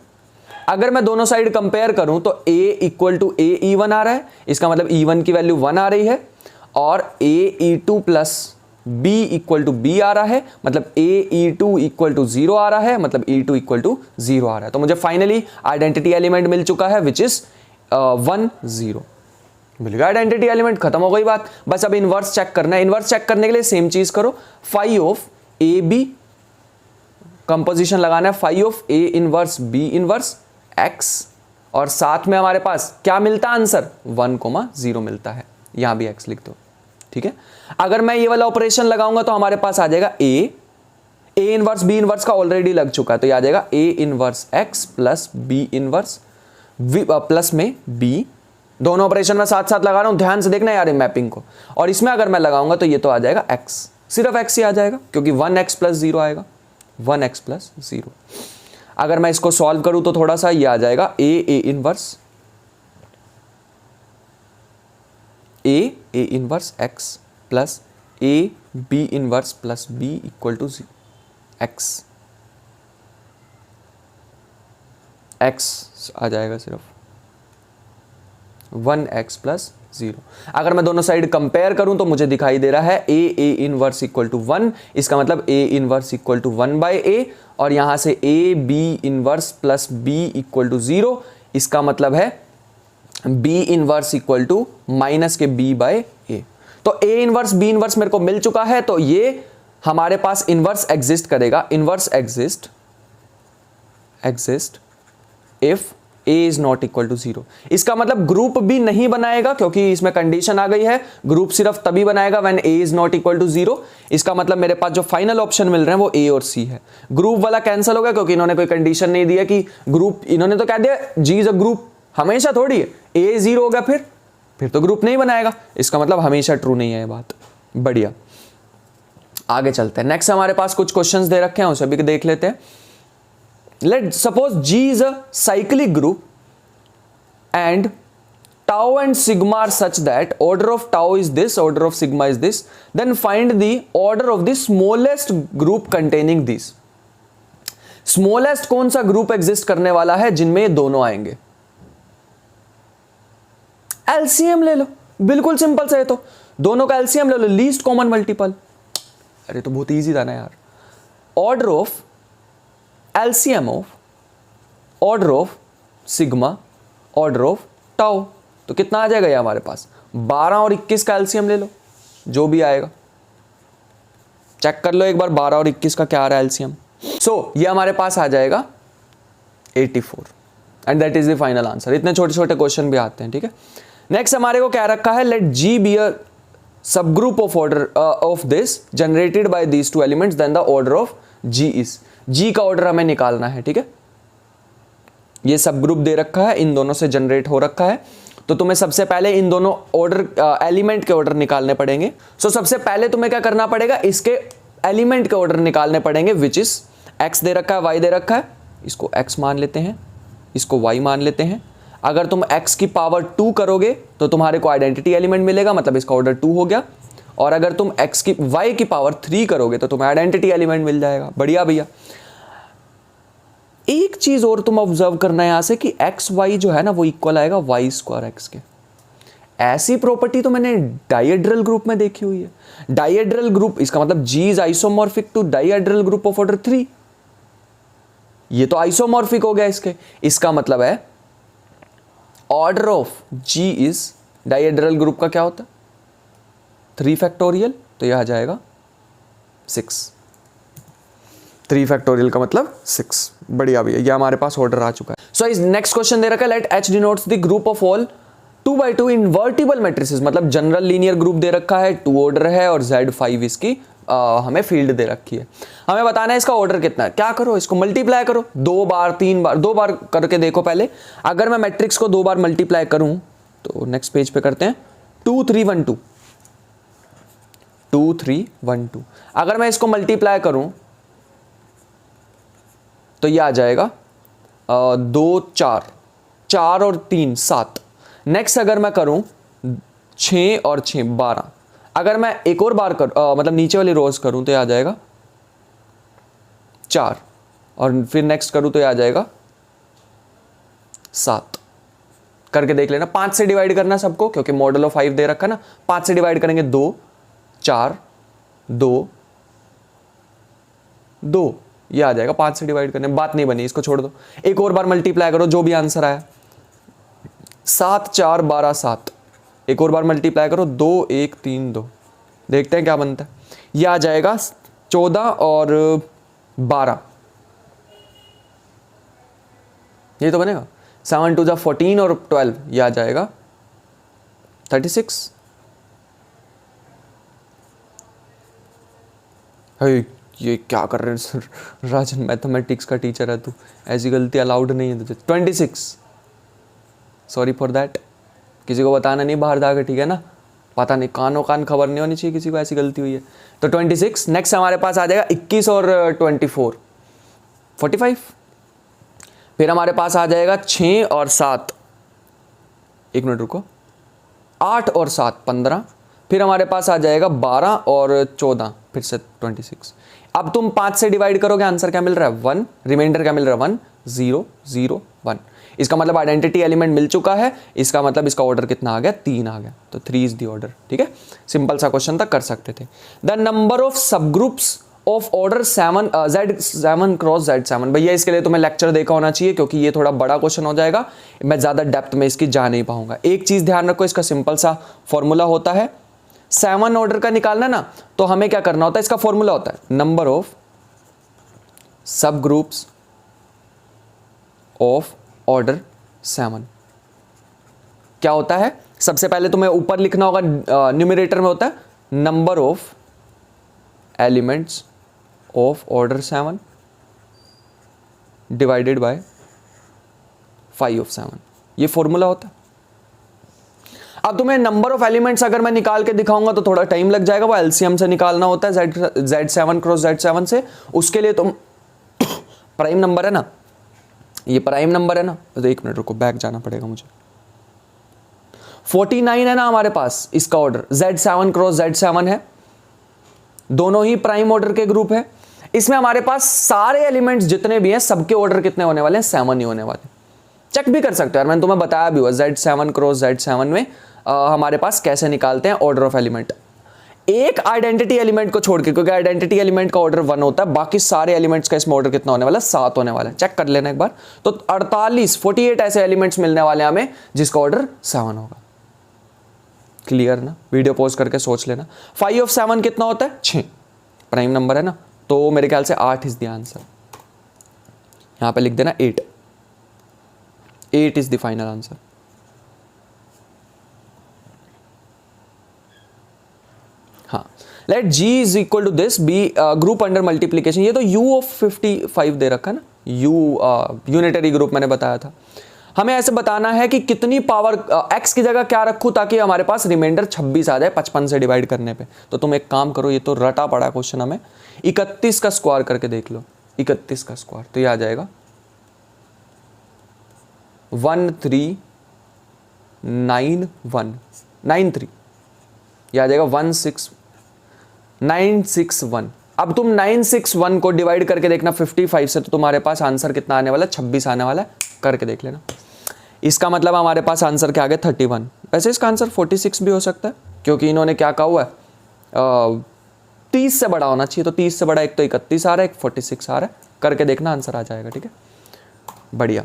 अगर मैं दोनों साइड कंपेयर करूं तो a equal to a E1 आ रहा है, इसका मतलब E1 की वैल्यू 1 आ रही है, और a E2 plus b equal to b आ रहा है, मतलब a E2 इक्वल टू 0 आ रहा है, मतलब E2 इक्वल टू 0 आ रहा है। तो मुझे फाइनली आइडेंटिटी एलिमेंट मिल चुका है विच इज 1 0, मिल गया आइडेंटिटी एलिमेंट, खत्म हो गई बात। बस अब इनवर्स चेक करना है। इनवर्स चेक करने के लिए सेम चीज करो, phi of A B composition लगाना है, phi of A inverse B inverse x, और साथ में हमारे पास क्या मिलता है आंसर 1,0 मिलता है, यहां भी एक्स लिख दो। ठीक है, अगर मैं ये वाला ऑपरेशन लगाऊंगा तो हमारे पास आ जाएगा ए इनवर्स बी इनवर्स का ऑलरेडी लग चुका है, तो ये आ जाएगा A inverse x plus B inverse plus में बी, दोनों ऑपरेशन में साथ साथ लगा रहा हूं, ध्यान से देखना यार मैपिंग को। और इसमें अगर मैं लगाऊंगा तो ये तो आ जाएगा x, सिर्फ x ही आ जाएगा, क्योंकि 1x प्लस 0 आएगा, 1x प्लस 0। अगर मैं इसको सॉल्व करूं तो थोड़ा सा ये आ जाएगा a inverse x plus a b inverse plus b equal to x आ जाएगा सिर्फ 1x प्लस 0। अगर मैं दोनों साइड कंपेयर करूं तो मुझे दिखाई दे रहा है a इनवर्स इक्वल टू 1, इसका मतलब a inverse equal to 1 by a, और यहां से a b inverse plus b equal to 0, इसका मतलब है b inverse equal to minus के b बाय a। तो a इनवर्स b इनवर्स मेरे को मिल चुका है, तो ये हमारे पास इनवर्स एग्जिस्ट करेगा, inverse exist if a is not equal to 0। इसका मतलब ग्रुप भी नहीं बनाएगा, क्योंकि इसमें कंडीशन आ गई है, ग्रुप सिर्फ तभी बनाएगा when a is not equal to 0। इसका मतलब मेरे पास जो फाइनल ऑप्शन मिल रहे हैं वो a और c है। ग्रुप वाला कैंसिल हो गया, क्योंकि इन्होंने कोई कंडीशन नहीं दिया कि ग्रुप, इन्होंने तो कह दिया g इज अ ग्रुप, हमेशा थोड़ी है a 0 हो गया फिर तो ग्रुप नहीं बनाएगा, इसका मतलब हमेशा ट्रू नहीं है ये बात। बढ़िया, आगे चलते हैं। नेक्स्ट हमारे पास कुछ क्वेश्चंस दे रखे हैं, उसे भी देख लेते हैं। Let suppose G is a cyclic group and tau and sigma are such that order of tau is this, order of sigma is this, then find the order of the smallest group containing these. Smallest कौन सा group exist करने वाला है जिनमें ये दोनों आएंगे? LCM ले लो, बिल्कुल सिंपल सा है, तो दोनों का एलसीएम ले लो, लीस्ट कॉमन मल्टीपल। अरे तो बहुत इजी था ना यार। Order of LCM of order of sigma order of tau, तो कितना आ जाएगा ये हमारे पास? 12 और 21 का एलसीएम ले लो, जो भी आएगा चेक कर लो एक बार, 12 और 21 का क्या आ रहा है एलसीएम। सो ये हमारे पास आ जाएगा 84 and that is the final answer. इतने छोटे छोटे क्वेश्चन भी आते हैं, ठीक है। नेक्स्ट हमारे को क्या रखा है, let G be a subgroup of order of this generated by these two elements, then the order of G is. G का ऑर्डर हमें निकालना है, ठीक है। ये सब ग्रुप दे रखा है, इन दोनों से जनरेट हो रखा है, तो तुम्हें सबसे पहले इन दोनों ऑर्डर एलिमेंट के ऑर्डर निकालने पड़ेंगे। सो सबसे पहले तुम्हें क्या करना पड़ेगा, इसके एलिमेंट के ऑर्डर निकालने पड़ेंगे, विच इज एक्स दे रखा है, वाई दे रखा है, इसको एक्स मान लेते हैं, इसको वाई मान लेते हैं। अगर तुम x की पावर 2 करोगे तो तुम्हारे को आइडेंटिटी एलिमेंट मिलेगा, मतलब इसका ऑर्डर 2 हो गया। और अगर तुम y की पावर 3 करोगे तो तुम्हें आइडेंटिटी एलिमेंट मिल जाएगा। बढ़िया भैया। एक चीज और तुम ऑब्जर्व करना है यहां से कि एक्स वाई जो है ना वो इक्वल आएगा वाई स्क्वायर एक्स के। ऐसी प्रॉपर्टी तो मैंने डाइहेड्रल ग्रुप में देखी हुई है। डाइहेड्रल ग्रुप, इसका मतलब G is isomorphic to dihedral group of order 3। ये तो आइसोमॉर्फिक हो गया इसके, इसका मतलब है order of G is dihedral group का क्या होता है 3 फैक्टोरियल, तो यह आ जाएगा 6। 3 फैक्टोरियल का मतलब 6। बढ़िया भैया, ये हमारे पास ऑर्डर आ चुका है। सो इस नेक्स्ट क्वेश्चन दे रखा है, let H denotes the group of all 2x2 invertible matrices, मतलब जनरल लीनियर ग्रुप दे रखा है, 2 ऑर्डर है और Z5 इसकी हमें फील्ड दे रखी है। हमें बताना है इसका ऑर्डर कितना है। क्या करो, इसको मल्टीप्लाई करो 2 बार 3 बार, 2 बार करके देखो पहले। अगर मैं मैट्रिक्स को 2 बार मल्टीप्लाई करूं तो नेक्स्ट पेज पे करते हैं, 2 3 1 2 2 3 1 2। अगर मैं इसको मल्टीप्लाई करूं तो ये आ जाएगा 2 4 4 और 3 7। नेक्स्ट अगर मैं करूं 6 और 6 12। अगर मैं एक और बार मतलब नीचे वाली रोज करूं तो ये आ जाएगा 4 और फिर नेक्स्ट करूं तो ये आ जाएगा 7। करके देख लेना। 5 से डिवाइड करना सबको, क्योंकि मॉडल ऑफ 5 दे रखा ना। 5 से डिवाइड करेंगे 2 4 2 2, ये आ जाएगा। 5 से डिवाइड करने बात नहीं बनी, इसको छोड़ दो। एक और बार मल्टीप्लाई करो, जो भी आंसर आया 7 4 12 7। एक और बार मल्टीप्लाई करो 2 1 3 2, देखते हैं क्या बनता है। यह आ जाएगा 14 और 12, ये तो बनेगा। 7 2 जा 14 और 12, यह आ जाएगा 36। ये क्या कर रहे हैं सर, राजन मैथमेटिक्स का टीचर है तू, ऐसी गलती अलाउड नहीं है तुझे। 26, सॉरी फॉर दैट। किसी को बताना नहीं बाहर जाकर, ठीक है ना। पता नहीं, कानों कान खबर नहीं होनी चाहिए किसी को ऐसी गलती हुई है। तो 26। नेक्स्ट हमारे पास आ जाएगा 21 और 24 45। फिर हमारे पास आ जाएगा 6 और 7, 1 मिनट रुको, 8 और 7 15। फिर हमारे पास आ जाएगा 12 और 14, फिर से 26। अब तुम 5 से डिवाइड करोगे, आंसर क्या मिल रहा है 1, रिमाइंडर क्या मिल रहा है 1 0 0 1। इसका मतलब आइडेंटिटी एलिमेंट मिल चुका है। इसका मतलब इसका ऑर्डर कितना आ गया 3 आ गया, तो 3 इज द ऑर्डर। ठीक है, सिंपल सा क्वेश्चन तक कर सकते थे। द नंबर ऑफ सब groups of order 7 Z7 cross Z7। भैया इसके लिए तुम्हें लेक्चर देखा होना चाहिए, क्योंकि ये थोड़ा बड़ा क्वेश्चन हो जाएगा, मैं ज्यादा डेप्थ में इसकी जा नहीं पाऊंगा। एक चीज ध्यान रखो, इसका सिंपल सा फॉर्मूला होता है। 7 ऑर्डर का निकालना ना, तो हमें क्या करना होता है, इसका फॉर्मूला होता है नंबर ऑफ सब ग्रुप्स ऑफ ऑर्डर 7। क्या होता है, सबसे पहले तुम्हें ऊपर लिखना होगा, न्यूमरेटर में होता है number of elements of order 7 divided by 5 of 7, ये फॉर्मूला होता है। अब तुम्हें नंबर ऑफ एलिमेंट्स अगर मैं निकाल के दिखाऊंगा तो थोड़ा टाइम लग जाएगा, वो एलसीएम से निकालना होता है Z7 क्रॉस Z7 से। उसके लिए तुम प्राइम नंबर है ना, ये प्राइम नंबर है ना, तो 1 मिनट रुको, बैक जाना पड़ेगा मुझे। 49 है ना हमारे पास इसका ऑर्डर, Z7 क्रॉस Z7 है, दोनों ही प्राइम ऑर्डर के ग्रुप है। इसमें हमारे पास सारे एलिमेंट्स जितने भी हैं सबके ऑर्डर कितने होने वाले हैं, 7 ही होने वाले। चेक भी कर सकते हो यार, मैंने तुम्हें बताया भी हुआ Z7 क्रॉस Z7 में हमारे पास कैसे निकालते हैं ऑर्डर ऑफ एलिमेंट। एक आइडेंटिटी एलिमेंट को छोड़ के, क्योंकि आइडेंटिटी एलिमेंट का ऑर्डर 1 होता है, बाकी सारे एलिमेंट्स का इसमें ऑर्डर कितना होने वाला है, 7 होने वाला है। चेक कर लेना एक बार। तो 48 ऐसे एलिमेंट्स मिलने वाले हैं हमें जिसका ऑर्डर 7 होगा। क्लियर ना? वीडियो पॉज करके सोच लेना। 5 ऑफ 7 कितना होता है, 6 प्राइम नंबर है ना, तो मेरे ख्याल से 8 इज द आंसर। यहां पे लिख देना 8 इज द फाइनल आंसर। हाँ, let G is equal to this be group under multiplication. ये तो U ऑफ 55 दे रखा है ना, U यूनिटरी ग्रुप मैंने बताया था। हमें ऐसे बताना है कि कितनी पावर x की जगह क्या रखूं ताकि हमारे पास रिमाइंडर 26 आ जाए 55 से डिवाइड करने पे। तो तुम एक काम करो, ये तो रटा पड़ा क्वेश्चन, हमें 31 का स्क्वायर करके देख लो। 31 का स्क्वायर तो ये आ जाएगा 139193, ये आ जाएगा 16961। अब तुम 961 को डिवाइड करके देखना 55 से, तो तुम्हारे पास आंसर कितना आने वाला है, 26 आने वाला है। करके देख लेना। इसका मतलब हमारे पास आंसर क्या आ गया, 31। वैसे इसका आंसर 46 भी हो सकता है, क्योंकि इन्होंने क्या कहा हुआ है 30 से बड़ा होना चाहिए। तो 30 से बड़ा एक तो 31 आ रहा है, एक 46 आ रहा है। करके देखना, आंसर आ जाएगा। ठीक है, बढ़िया।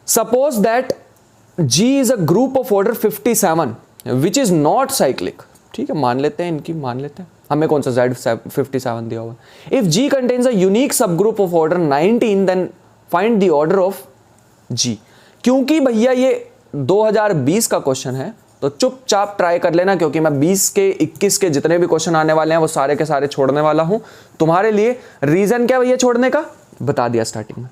Suppose that G is a group of order 57 which is not cyclic. ठीक है, मान लेते हैं इनकी, मान लेते हैं। हमें कौन सा Z57 दिया हुआ। If G contains a unique subgroup of order 19 then find the order of G। क्योंकि भैया ये 2020 का क्वेश्चन है तो चुपचाप ट्राई कर लेना, क्योंकि मैं 20 के 21 के जितने भी क्वेश्चन आने वाले हैं वो सारे के सारे छोड़ने वाला हूं तुम्हारे लिए। रीजन क्या भैया छोड़ने का, बता दिया स्टार्टिंग में।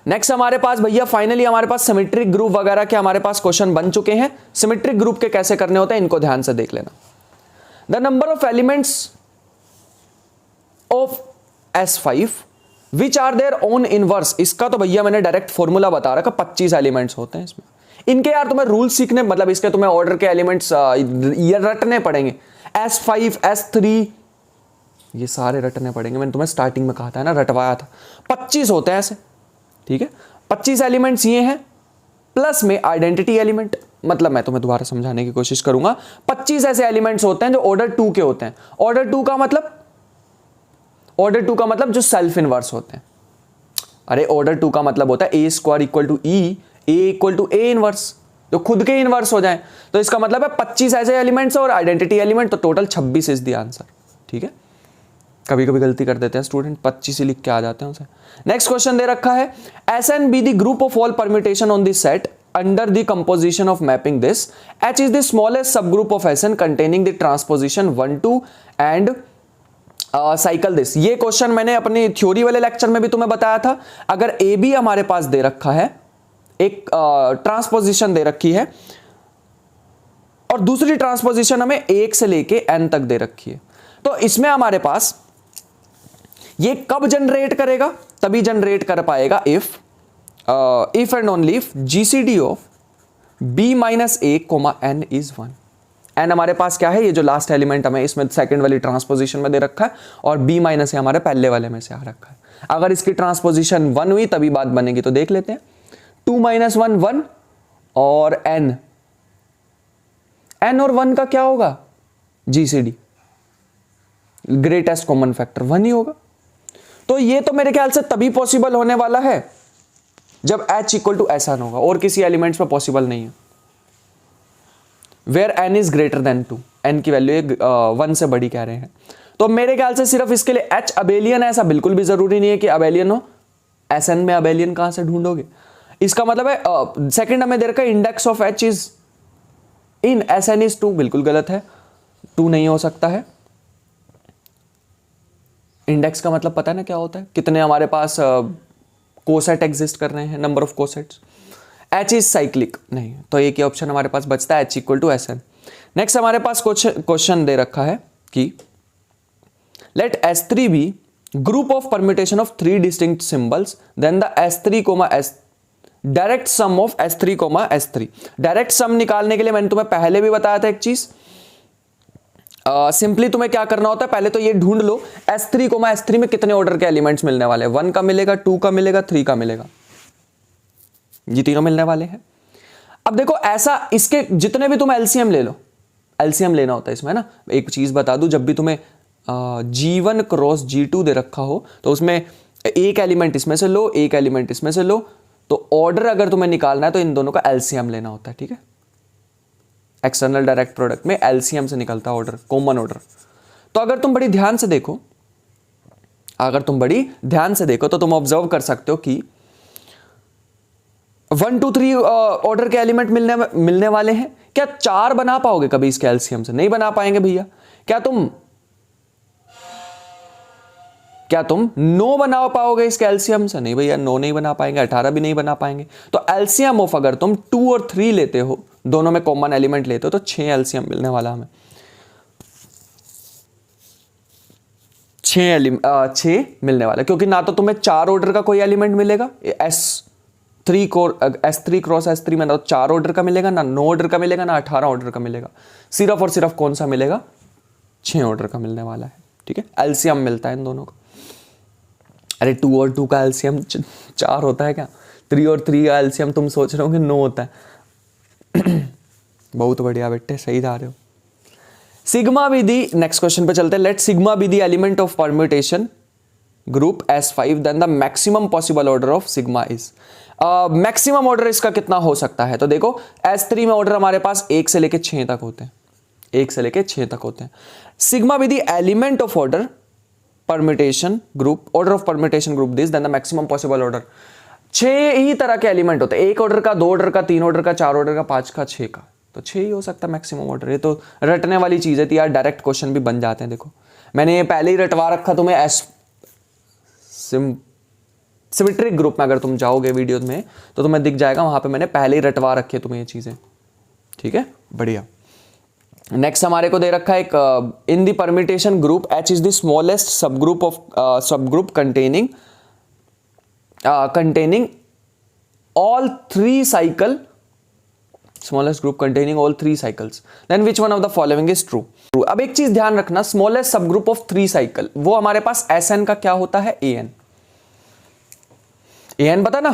नेक्स्ट हमारे पास भैया फाइनली हमारे पास सिमेट्रिक ग्रुप वगैरह के हमारे पास क्वेश्चन बन चुके हैं। सिमेट्रिक ग्रुप के कैसे करने होते हैं इनको ध्यान से देख लेना। The number of elements of S5 which are their own inverse. इसका तो भैया मैंने डायरेक्ट फॉर्मूला बता रखा, 25 एलिमेंट्स होते हैं इसमें। इनके यार तुम्हें रूल सीखने, मतलब इसके तुम्हें ऑर्डर के एलिमेंट्स ये रटने पड़ेंगे। S5 S3 ये सारे रटने पड़ेंगे। मैंने तुम्हें स्टार्टिंग में कहा था ना, रटवाया था। 25 होते हैं ऐसे। ठीक है, 25 एलिमेंट्स ये हैं, प्लस में आइडेंटिटी एलिमेंट। मतलब मैं तुम्हें दोबारा समझाने की कोशिश करूंगा। 25 ऐसे एलिमेंट्स होते हैं जो ऑर्डर 2 के होते हैं। ऑर्डर 2 का मतलब जो सेल्फ इनवर्स होते हैं। अरे ऑर्डर 2 का मतलब होता है A square equal to E, A equal to A inverse, जो खुद के इनवर्स हो जाए। तो इसका मतलब है 25 ऐसे एलिमेंट्स और आइडेंटिटी एलिमेंट, तो टोटल 26 इज द आंसर। ठीक है, कभी कभी गलती कर देते हैं स्टूडेंट, 25 ही लिख के आ जाते हैं उसे। नेक्स्ट क्वेश्चन दे रखा है, SN be the group of all permutation on the set under the composition of mapping this. H is the smallest subgroup of SN containing the transposition 1 2 and cycle this. ये question मैंने अपनी theory वाले lecture में भी तुम्हें बताया था। अगर ए बी हमारे पास दे रखा है, एक ट्रांसपोजिशन दे रखी है और दूसरी ट्रांसपोजिशन हमें 1 से लेके n तक दे रखी है, तो इसमें हमारे पास ये कब जनरेट करेगा, तभी जनरेट कर पाएगा if and only if GCD of b minus a comma n is 1। एन हमारे पास क्या है, ये जो लास्ट एलिमेंट हमें इसमें सेकंड वाली ट्रांसपोजिशन में दे रखा है, और b माइनस ए हमारे पहले वाले में से आ रखा है। अगर इसकी ट्रांसपोजिशन 1 हुई तभी बात बनेगी, तो देख लेते हैं। 2 माइनस 1 1 और n और 1 का क्या होगा, GCD ग्रेटेस्ट कॉमन फैक्टर 1 ही होगा। तो ये तो मेरे ख्याल से तभी पॉसिबल होने वाला है जब H इक्वल टू SN होगा, और किसी एलिमेंट्स में पॉसिबल नहीं है। Where n is greater than 2, n की वैल्यू 1 से बड़ी कह रहे हैं। तो मेरे ख्याल से सिर्फ इसके लिए H अबेलियन है, ऐसा बिल्कुल भी जरूरी नहीं है कि अबेलियन हो। SN में अबेलियन कहां से ढूंढोगे, इसका मतलब है सेकंड हमें दे रखा है index of H is in SN is 2, बिल्कुल गलत है, 2 नहीं हो सकता है। इंडेक्स का मतलब पता है ना क्या होता है, कितने हमारे पास कोसेट एग्जिस्ट कर रहे हैं, number of cosets. H is cyclic नहीं, तो एक ही ऑप्शन हमारे पास बचता है, H equal to SN। Next हमारे पास क्वेश्चन दे रखा है कि let S3 be group of permutation of 3 distinct symbols, then the S3 comma direct sum of S3 comma S3। Direct sum निकालने के लिए मैंने तुम्हें पहले भी बताया था एक चीज, सिंपली तुम्हें क्या करना होता है, पहले तो ये ढूंढ लो S3 कोमा S3 में कितने ऑर्डर के एलिमेंट्स मिलने वाले हैं। 1 का मिलेगा, 2 का मिलेगा, 3 का मिलेगा, ये तीनों मिलने वाले हैं। अब देखो ऐसा, इसके जितने भी तुम एलसीएम ले लो, एलसीएम लेना होता है इसमें, है ना। एक चीज बता दूं, जब भी तुम्हें G1 क्रॉस G2 दे रखा हो तो उसमें एक एलिमेंट इसमें से लो, एक एलिमेंट इसमें से लो, तो ऑर्डर अगर तुम्हें निकालना है तो इन दोनों का एलसीएम लेना होता है, ठीक है। एक्सटर्नल डायरेक्ट प्रोडक्ट में एलसीएम से निकलता है ऑर्डर, कॉमन ऑर्डर। तो अगर तुम बड़ी ध्यान से देखो, अगर तुम बड़ी ध्यान से देखो तो तुम ऑब्जर्व कर सकते हो कि 1 2 3 ऑर्डर के एलिमेंट मिलने वाले हैं। क्या 4 बना पाओगे कभी इसके एलसीएम से? नहीं बना पाएंगे भैया। क्या तुम 9 बना पाओगे इसके एलसीएम से? नहीं भैया, 9 नहीं बना पाएंगे, 18 भी नहीं बना पाएंगे। तो एलसीएम ऑफ अगर तुम 2 और 3 लेते हो, दोनों में कॉमन एलिमेंट लेते हो, तो 6 एलसीएम मिलने वाला हमें। 6 मिलने वाला, क्योंकि ना तो तुम्हें 4 ऑर्डर का कोई एलिमेंट मिलेगा S3 क्रॉस S3 में, ना तो 4 ऑर्डर का मिलेगा, ना 9 ऑर्डर का मिलेगा, ना 18 ऑर्डर का मिलेगा। सिर्फ और सिर्फ कौन सा मिलेगा? 6 ऑर्डर का मिलने वाला है, ठीक है। एलसीएम मिलता है इन दोनों का। अरे 2 और 2 का एलसीएम 4 होता है क्या? 3 और 3 का एलसीएम तुम सोच रहे हो कि 9 होता है। बहुत बढ़िया बेटे, सही जा रहे हो। Sigma be the, next question पे चलते हैं। Let sigma be the element of permutation group S5, then the maximum possible order of sigma is. Maximum order इसका कितना हो सकता है? तो देखो S3 में ऑर्डर हमारे पास 1 से लेके 6 तक होते हैं, 1 से लेके 6 तक होते हैं। Sigma be the element of order permutation group, order of permutation group this, then the maximum possible order. 6 ही तरह के एलिमेंट होते हैं, 1 ऑर्डर का, 2 ऑर्डर का, 3 ऑर्डर का, 4 ऑर्डर का, 5 का, 6 का, तो 6 ही हो सकता है मैक्सिमम ऑर्डर। ये तो रटने वाली चीज है, तो यार डायरेक्ट क्वेश्चन भी बन जाते हैं। देखो मैंने ये पहले ही रटवा रखा तुम्हें। सिमेट्रिक ग्रुप में अगर तुम जाओगे वीडियो में तो तुम्हें दिख जाएगा, वहां पे मैंने पहले ही रटवा रखी है तुम्हें ये चीजें, ठीक है, बढ़िया। नेक्स्ट हमारे को दे रखा है एक in the permutation group H is the smallest subgroup containing all 3 cycle, smallest group containing all 3 cycles, then which one of the following is true? अब एक चीज ध्यान रखना, स्मॉलेस्ट सब ग्रुप ऑफ 3 साइकिल, वो हमारे पास Sn का क्या होता है? an पता ना,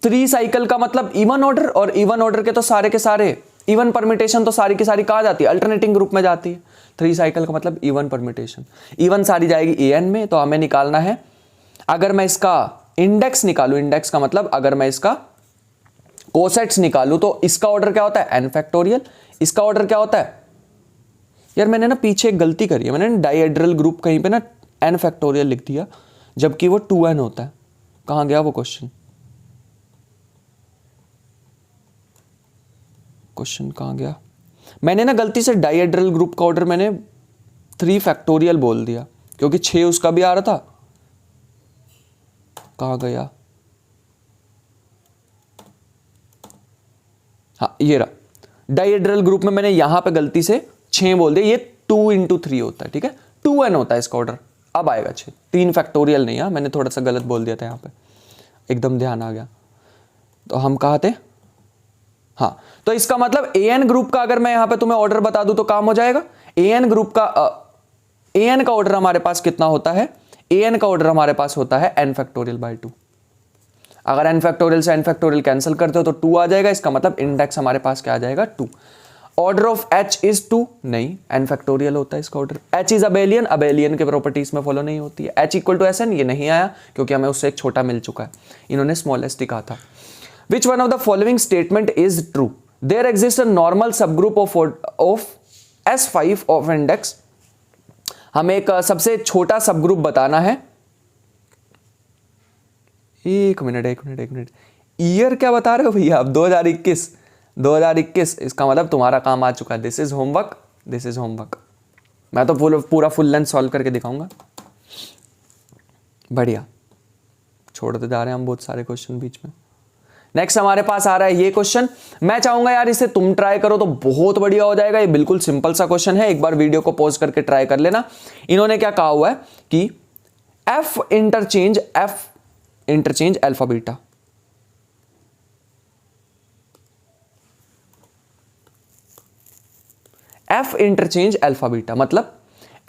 3 साइकिल का मतलब इवन ऑर्डर, और इवन ऑर्डर के तो सारे के सारे इवन परम्यूटेशन तो सारी की सारी कहां जाती है? अल्टरनेटिंग ग्रुप में जाती है। 3 साइकिल का मतलब इवन परम्यूटेशन, इवन सारी जाएगी an में। तो हमें निकालना है, अगर मैं इसका इंडेक्स निकालू, इंडेक्स का मतलब अगर मैं इसका कोसेट्स निकालू, तो इसका ऑर्डर क्या होता है? n factorial. इसका ऑर्डर क्या होता है? यार मैंने ना पीछे एक गलती करी है, मैंने डाइहेड्रल ग्रुप कहीं पे ना n फैक्टोरियल लिख दिया, जबकि वो 2n होता है। कहां गया वो क्वेश्चन? कहां गया? मैंने ना गलती से डाइहेड्रल ग्रुप का ऑर्डर मैंने 3 फैक्टोरियल बोल दिया, क्योंकि 6 उसका भी आ रहा था। कहां गया? हाँ ये रहा, डाइहेड्रल ग्रुप में मैंने यहां पे गलती से 6 बोल दिया, ये 2 into 3 होता है, ठीक है, 2n होता है इसका ऑर्डर। अब आएगा 6, 3 फैक्टोरियल नहीं है, मैंने थोड़ा सा गलत बोल दिया था यहाँ पे, एकदम ध्यान आ गया। तो हम कहा थे, हाँ, तो इसका मतलब an ग्रुप का अगर मैं यहां पे तुम्हें ऑर्डर बता दूं तो काम हो जाएगा। an ग्रुप का an का ऑर्डर हमारे पास कितना होता है? an का ऑर्डर हमारे पास होता है n फैक्टोरियल बाय 2। अगर n फैक्टोरियल से n फैक्टोरियल कैंसिल करते हो तो 2 आ जाएगा, इसका मतलब इंडेक्स हमारे पास क्या आ जाएगा? 2। ऑर्डर ऑफ h इज 2, नहीं, n फैक्टोरियल होता है इसका order. h is abelian, abelian के प्रॉपर्टीज में फॉलो नहीं होती है। h इक्वल टू Sn, ये नहीं आया क्योंकि हमें उससे एक छोटा मिल चुका है, इन्होंने स्मॉलेस्ट ही कहा था। Which one of the following statement is true? There exist a normal subgroup of S5 of index. हमें एक सबसे छोटा सब ग्रुप बताना है। एक मिनट, ईयर क्या बता रहे हो भैया आप? 2021, इसका मतलब तुम्हारा काम आ चुका है। This is homework. मैं तो पूरा फुल लेंथ सॉल्व करके दिखाऊंगा। बढ़िया, छोड़ते जा रहे हैं हम बहुत सारे क्वेश्चन बीच में। नेक्स्ट हमारे पास आ रहा है ये क्वेश्चन, मैं चाहूंगा यार इसे तुम ट्राई करो तो बहुत बढ़िया हो जाएगा। ये बिल्कुल सिंपल सा क्वेश्चन है, एक बार वीडियो को पॉज करके ट्राई कर लेना। इन्होंने क्या कहा हुआ है कि F interchange alpha beta, F interchange alpha beta, मतलब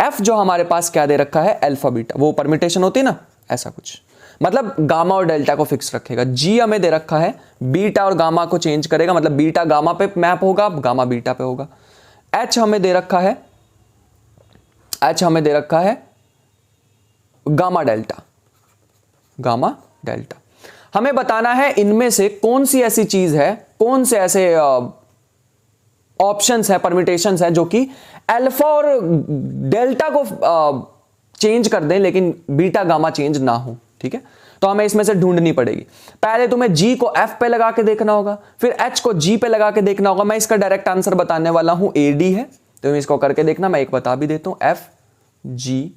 एफ जो हमारे पास क्या दे रखा है, अल्फा बीटा, वो परमिटेशन होती है ना, ऐसा कुछ, मतलब गामा और डेल्टा को फिक्स रखेगा। जी हमें दे रखा है बीटा और गामा को चेंज करेगा, मतलब बीटा गामा पे मैप होगा, गामा बीटा पे होगा। एच हमें दे रखा है, एच हमें दे रखा है गामा डेल्टा, गामा डेल्टा। हमें बताना है इनमें से कौन सी ऐसी चीज है, कौन से ऐसे ऑप्शंस है, परमिटेशंस है जो कि अल्फा और डेल्टा को चेंज कर दें लेकिन बीटा गामा चेंज ना हो। ठीक है, तो हमें इसमें से ढूंढनी पड़ेगी। पहले तुम्हें जी को एफ पे लगा के देखना होगा, फिर एच को जी पे लगा के देखना होगा। मैं इसका डायरेक्ट आंसर बताने वाला हूं, ए डी है, तो तुम इसको करके देखना। मैं एक बता भी देता हूं, F G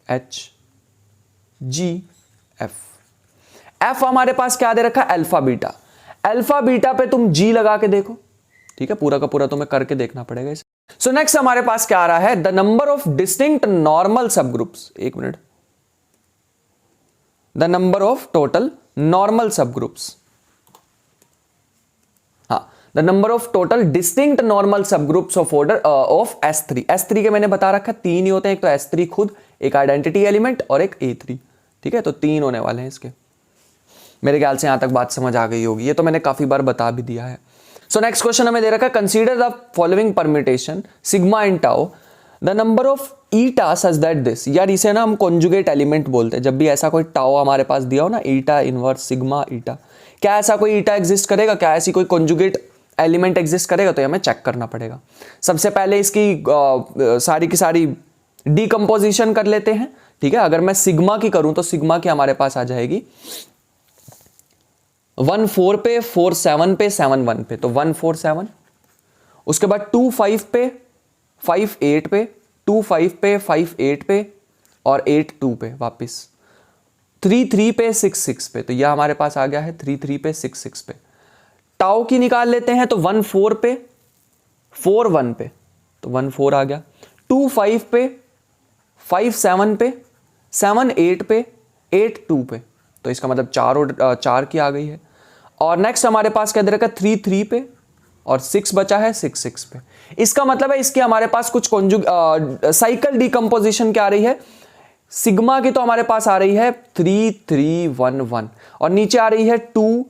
H G F. F हमारे पास क्या दे रखा है, अल्फा बीटा। अल्फा बीटा पे तुम जी लगा के देखो। ठीक है, पूरा का पूरा तुम्हें करके देखना पड़ेगा इसे। सो नेक्स्ट हमारे पास क्या आ रहा है, the number of distinct normal subgroups, एक minute, the number of total normal subgroups, हाँ, the number of total distinct normal subgroups of order of S3। S3 के मैंने बता रखा है 3 ही होते हैं, एक तो S3 खुद, एक आइडेंटिटी एलिमेंट और एक A3। ठीक है, तो 3 होने वाले हैं इसके। मेरे ख्याल से यहां तक बात समझ आ गई होगी, ये तो मैंने काफी बार बता भी दिया है। सो नेक्स्ट क्वेश्चन हमें दे रखा है, consider the following permutation sigma and tau, the number of eta such that this. यार इसे ना हम कॉन्जुगेट एलिमेंट बोलते हैं। जब भी ऐसा कोई टाउ हमारे पास दिया हो ना, ईटा इनवर्स सिग्मा ईटा, क्या ऐसा कोई ईटा एग्जिस्ट करेगा, क्या ऐसी कोई कॉन्जुगेट एलिमेंट एग्जिस्ट करेगा, तो हमें चेक करना पड़ेगा। सबसे पहले इसकी सारी की सारी डीकंपोजिशन कर लेते हैं। ठीक है, अगर मैं सिग्मा की करूं तो सिग्मा की हमारे पास आ जाएगी 1 4 पे, 4 7 पे, 7 1 पे, तो 1 4 7। उसके बाद 2 5 पे, 5 8 पे, 2 5 पे, 5 8 पे और 8 2 पे वापस, 3 3 पे, 6 6 पे, तो यह हमारे पास आ गया है 3 3 पे, 6 6 पे। टाउ की निकाल लेते हैं, तो 1 4 पे, 4 1 पे, तो 1 4 आ गया। 2 5 पे, 5 7 पे, 7 8 पे, 8 2 पे, तो इसका मतलब 4 की आ गई है। और नेक्स्ट हमारे पास क्या दे रखा है, 3 3 पे और 6 बचा है 6 6 पे। इसका मतलब है इसकी हमारे पास कुछ साइकिल डीकंपोजिशन क्या आ रही है, सिग्मा की तो हमारे पास आ रही है 3 3 1 1 और नीचे आ रही है 2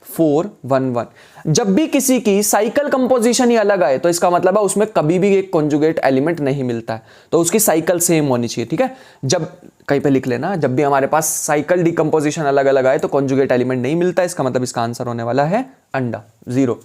4 1 1। जब भी किसी की साइकिल कंपोजिशन ही अलग आए तो इसका मतलब है उसमें कभी भी एक कॉन्जुगेट एलिमेंट नहीं मिलता है, तो उसकी साइकिल सेम होनी चाहिए। ठीक है, जब कहीं पे लिख लेना, जब भी हमारे पास साइकिल डीकंपोजिशन अलग अलग आए तो कॉन्जुगेट एलिमेंट नहीं मिलता है, इसका मतलब इसका आंसर होने वाला है अंडा, 0।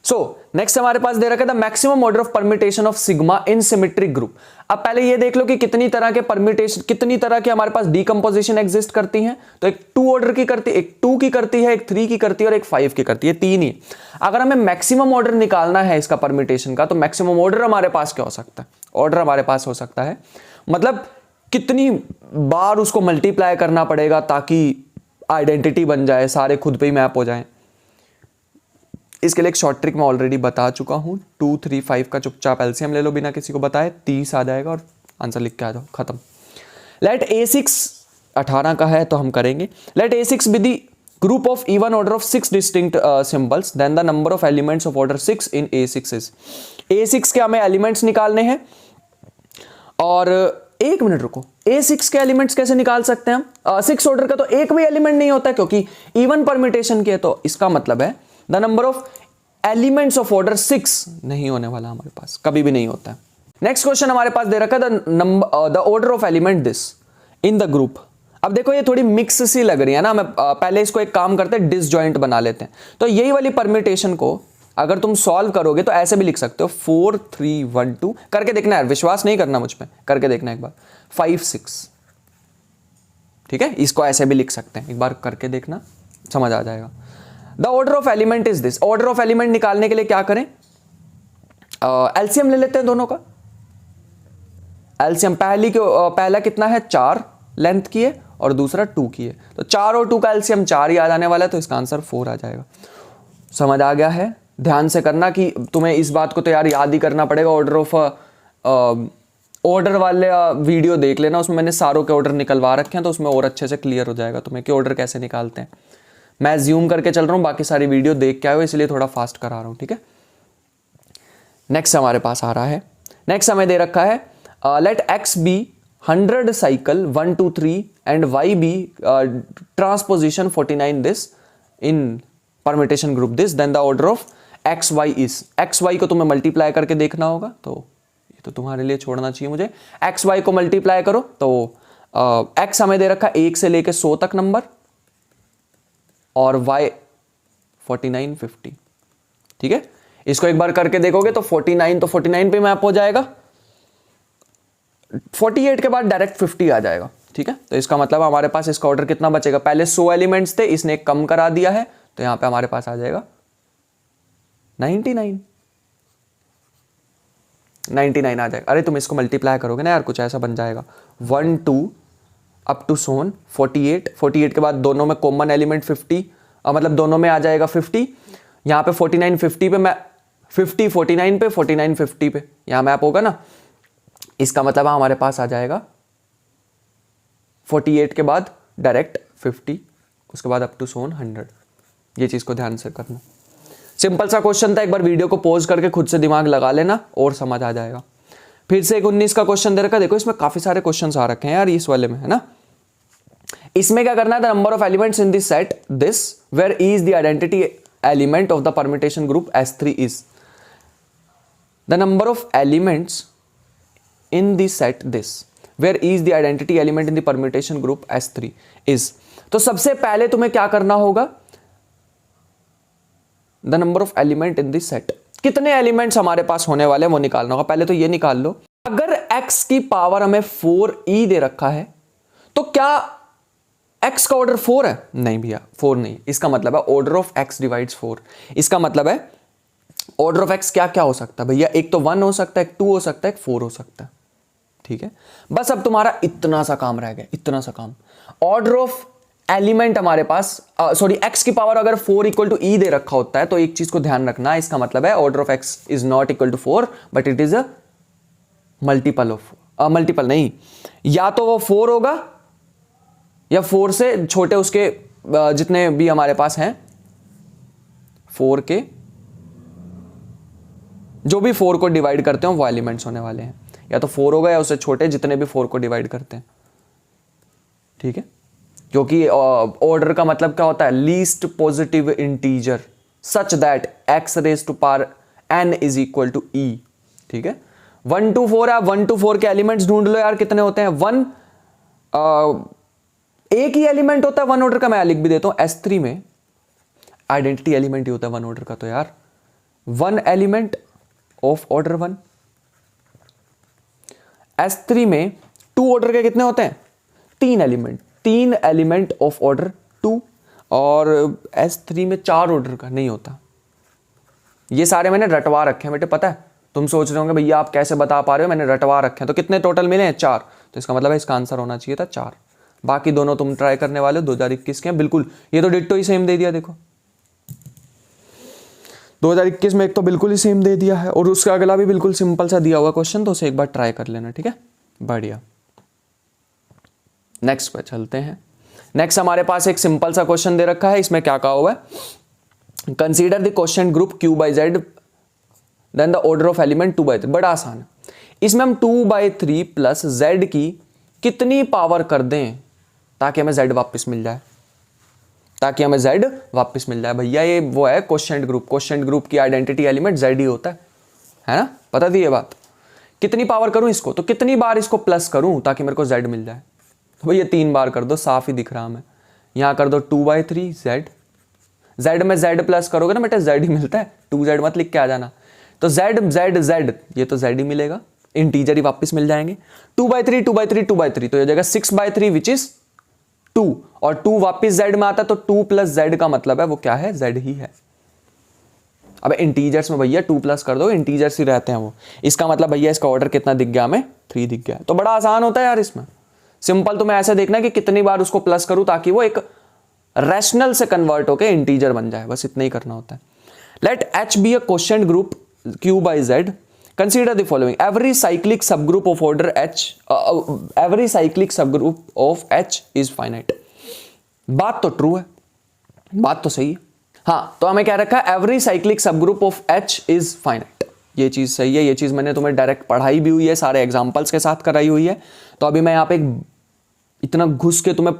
सो नेक्स्ट हमारे पास दे रखा है the maximum order of permutation of sigma in symmetric group. अब पहले ये देख लो कि कितनी तरह के परम्यूटेशन, कितनी तरह के हमारे पास डीकंपोजिशन एग्जिस्ट करती हैं। तो एक 2 ऑर्डर की करती है, एक 2 की करती है, एक 3 की करती है और एक 5 की करती है, 3 ही। अगर हमें मैक्सिमम ऑर्डर निकालना है इसका परम्यूटेशन का, तो मैक्सिमम ऑर्डर हमारे पास क्या हो सकता है, ऑर्डर हमारे पास हो सकता है, मतलब कितनी बार उसको मल्टीप्लाई करना पड़ेगा ताकि आइडेंटिटी बन जाए, सारे खुद पे ही मैप हो जाए। इसके लिए एक शॉर्ट ट्रिक मैं ऑलरेडी बता चुका हूं, 2 3 5 का चुपचाप एलसीएम ले लो बिना किसी को बताए, 30 आ जाएगा और आंसर लिख के आ जाओ, खत्म। लेट A6 18 का है तो हम करेंगे। Let A6 be the group of even order of 6 distinct symbols, then the number of elements of order 6 in A6 is. A6 के हमें एलिमेंट्स निकालने हैं और एक मिनट रुको, A6 के एलिमेंट्स कैसे निकाल सकते हैं हम? 6 ऑर्डर का तो एक भी एलिमेंट नहीं होता क्योंकि इवन परम्यूटेशन के, तो इसका मतलब है the number of elements of order 6 नहीं होने वाला हमारे पास, कभी भी नहीं होता है। नेक्स्ट क्वेश्चन हमारे पास दे रखा है the order of element this in the group. अब देखो ये थोड़ी मिक्स सी लग रही है ना, मैं पहले इसको एक काम करते हैं, डिसजॉइंट बना लेते हैं। तो यही वाली परम्यूटेशन को अगर तुम सॉल्व करोगे तो ऐसे भी लिख सकते हो, 4 3 1 2 करके देखना है, विश्वास नहीं करना मुझ पे, करके देखना एक बार, 5 6। ठीक है, इसको ऐसे भी लिख सकते हैं, एक बार करके देखना, समझ आ जाएगा। The order of element is this. Order of element निकालने के लिए क्या करें, एलसीएम ले लेते हैं दोनों का। एलसीएम पहला कितना है, 4 लेंथ की है और दूसरा 2 की है, तो 4 और 2 का एलसीएम 4 ही आ जाने वाला है, तो इसका आंसर 4 आ जाएगा। समझ आ गया है? ध्यान से करना कि तुम्हें इस बात को तो यार याद ही करना पड़ेगा। ऑर्डर ऑफ ऑर्डर वाले वीडियो देख लेना, उसमें मैंने सारों के ऑर्डर निकलवा रखे हैं, तो उसमें और अच्छे से क्लियर हो जाएगा तुम्हें कि ऑर्डर कैसे निकालते हैं। मैं ज्यूम करके चल रहा हूँ, बाकी सारी वीडियो देख के आए हो, इसलिए थोड़ा फास्ट करा रहा हूँ। ठीक है, नेक्स्ट हमारे पास आ रहा है, नेक्स्ट हमें दे रखा है let x be 100 cycle 1 2 3 and y be transposition 49 this in permutation group this, then the order of x y is. X y को तुम्हें मल्टीप्लाई करके देखना होगा, तो ये तो तुम्हारे लिए छोड़ना चाहिए मुझे। एक्स वाई को मल्टीप्लाई करो तो एक्स हमें दे रखा 1 से लेके 100 तक नंबर और वाई 49 50। ठीक है, इसको एक बार करके देखोगे तो 49 तो 49 पे मैप हो जाएगा, 48 के बाद डायरेक्ट 50 आ जाएगा। ठीक है, तो इसका मतलब हमारे पास इसका ऑर्डर कितना बचेगा, पहले 100 एलिमेंट्स थे, इसने एक कम करा दिया है, तो यहां पे हमारे पास आ जाएगा 99 आ जाएगा। अरे तुम इसको मल्टीप्लाई करोगे ना यार, कुछ ऐसा बन जाएगा 1 2 अप टू सोन 48 के बाद दोनों में कॉमन एलिमेंट 50, मतलब दोनों में आ जाएगा 50। यहां पे 49 50 पे मैं 50 49 पे 49 50 पे यहां मैप होगा ना, इसका मतलब हमारे पास आ जाएगा 48 के बाद डायरेक्ट 50, उसके बाद अप टू सोन 100। ये चीज को ध्यान से करना, सिंपल सा क्वेश्चन था, एक बार वीडियो को पॉज करके खुद से दिमाग लगा लेना और समझ आ जाएगा। फिर से एक 19 का क्वेश्चन दे रखा, देखो इसमें काफी सारे क्वेश्चंस आ रखे हैं यार इस वाले में, है ना। इसमें क्या करना है, the number of elements in this set this where is the identity element of the permutation group S3 is the number of elements in the set this where is the identity element in the permutation group S3 is। तो सबसे पहले तुम्हें क्या करना होगा, the number of element in this set, कितने elements हमारे पास होने वाले हैं वो निकालना होगा। पहले तो ये निकाल लो, अगर x की पावर हमें 4e दे रखा है तो क्या x का ऑर्डर 4 है? नहीं भैया 4 नहीं, इसका मतलब है ऑर्डर ऑफ x डिवाइड्स 4। इसका मतलब है ऑर्डर ऑफ x क्या क्या हो सकता है भैया, एक तो 1 हो सकता है, एक 2 हो सकता है, एक 4 हो सकता है। ठीक है, बस अब तुम्हारा इतना सा काम रह गया, इतना सा काम। ऑर्डर ऑफ एलिमेंट हमारे पास सॉरी x की पावर अगर 4 इक्वल टू e दे रखा होता है तो एक चीज को ध्यान रखना, इसका मतलब है order of x is not equal to 4 but it is a multiple of, multiple नहीं, या तो वो 4 होगा या 4 से छोटे उसके जितने भी हमारे पास हैं 4 के जो भी 4 को डिवाइड करते हो वो एलिमेंट्स होने वाले हैं, या तो 4 होगा या उससे छोटे जितने भी 4 को डिवाइड करते हैं। ठीक है, क्योंकि ऑर्डर का मतलब क्या होता है, least positive integer such that x raise to power n is equal to e। ठीक है, 1 2 4 है, 1 2 4 के एलिमेंट्स ढूंढ लो यार कितने होते हैं। 1 एक ही एलिमेंट होता है 1 ऑर्डर का, मैं लिख भी देता हूं S3 में आइडेंटिटी एलिमेंट ही होता है 1 ऑर्डर का, तो यार 1 एलिमेंट ऑफ ऑर्डर 1। S3 में 2 ऑर्डर के कितने होते हैं, 3 एलिमेंट ऑफ ऑर्डर 2, और S3 में 4 ऑर्डर का नहीं होता। ये सारे मैंने रटवा रखे हैं बेटे, पता है तुम सोच रहे होंगे भैया आप कैसे बता पा रहे हो, मैंने रटवा रखे हैं। तो कितने टोटल मिले हैं, 4, तो इसका मतलब है इसका आंसर होना चाहिए था 4। बाकी दोनों तुम ट्राई करने वाले हो 2021 के, बिल्कुल ये तो डिट्टो ही सेम दे दिया, देखो 2021 में एक तो बिल्कुल ही सेम दे दिया है और उसका अगला भी बिल्कुल सिंपल सा दिया हुआ क्वेश्चन, तो उसे एक बार ट्राई कर लेना। ठीक है, बढ़िया। नेक्स्ट पे चलते हैं। नेक्स्ट हमारे पास एक सिंपल सा क्वेश्चन दे रखा है, इसमें क्या कहा हुआ है, consider the question group Q by Z then the order of element 2 by 3। बड़ा आसान है, इसमें हम 2 by 3 प्लस Z की कितनी पावर कर दें ताकि हमें Z वापस मिल जाए, ताकि हमें Z वापस मिल जाए। भैया ये वो है क्वोशिएंट ग्रुप की आइडेंटिटी एलिमेंट Z ही होता है ना, पता थी ये बात। कितनी पावर करूं इसको, तो कितनी बार इसको प्लस करूं ताकि मेरे को Z मिल जाए, तो भैया 3 बार कर दो, साफ ही दिख रहा हमें। यहां कर दो 2 by 3 Z में Z प्लस करोगे ना बेटा Z ही मिलता है, 2Z मत लिख के आ जाना। तो Z ये तो Z ही मिलेगा, इंटीजर ही वापस मिल जाएंगे। 2 by 3 तो ये जाएगा 6 by 3 विच इज 2, और 2 वापिस Z में आता है तो 2 प्लस Z का मतलब है वो क्या है, Z ही है। अब इंटीजर्स में भैया 2 प्लस कर दो, इंटीजर्स ही रहते हैं वो, इसका मतलब भैया इसका ऑर्डर कितना दिख गया हमें, 3 दिख गया। तो बड़ा आसान होता है यार इसमें, सिंपल तुम्हें ऐसे देखना कि कितनी बार उसको प्लस करूं ताकि वो एक रैशनल से कन्वर्ट होकर इंटीजर बन जाए, बस इतना ही करना होता है। Let H be a quotient group Q by Z, consider the following, every cyclic subgroup of order H is finite। बात तो ट्रू है, बात तो सही है। हाँ, तो हमें क्या रखा है, every cyclic subgroup of H is finite, ये चीज़ सही है, ये चीज़ मैंने तुम्हें डायरेक्ट पढ़ाई भी हुई है, सारे एग्जाम्पल्स के साथ कराई हुई है। तो अभी मैं यहाँ पे इतना घुस के तुम्हें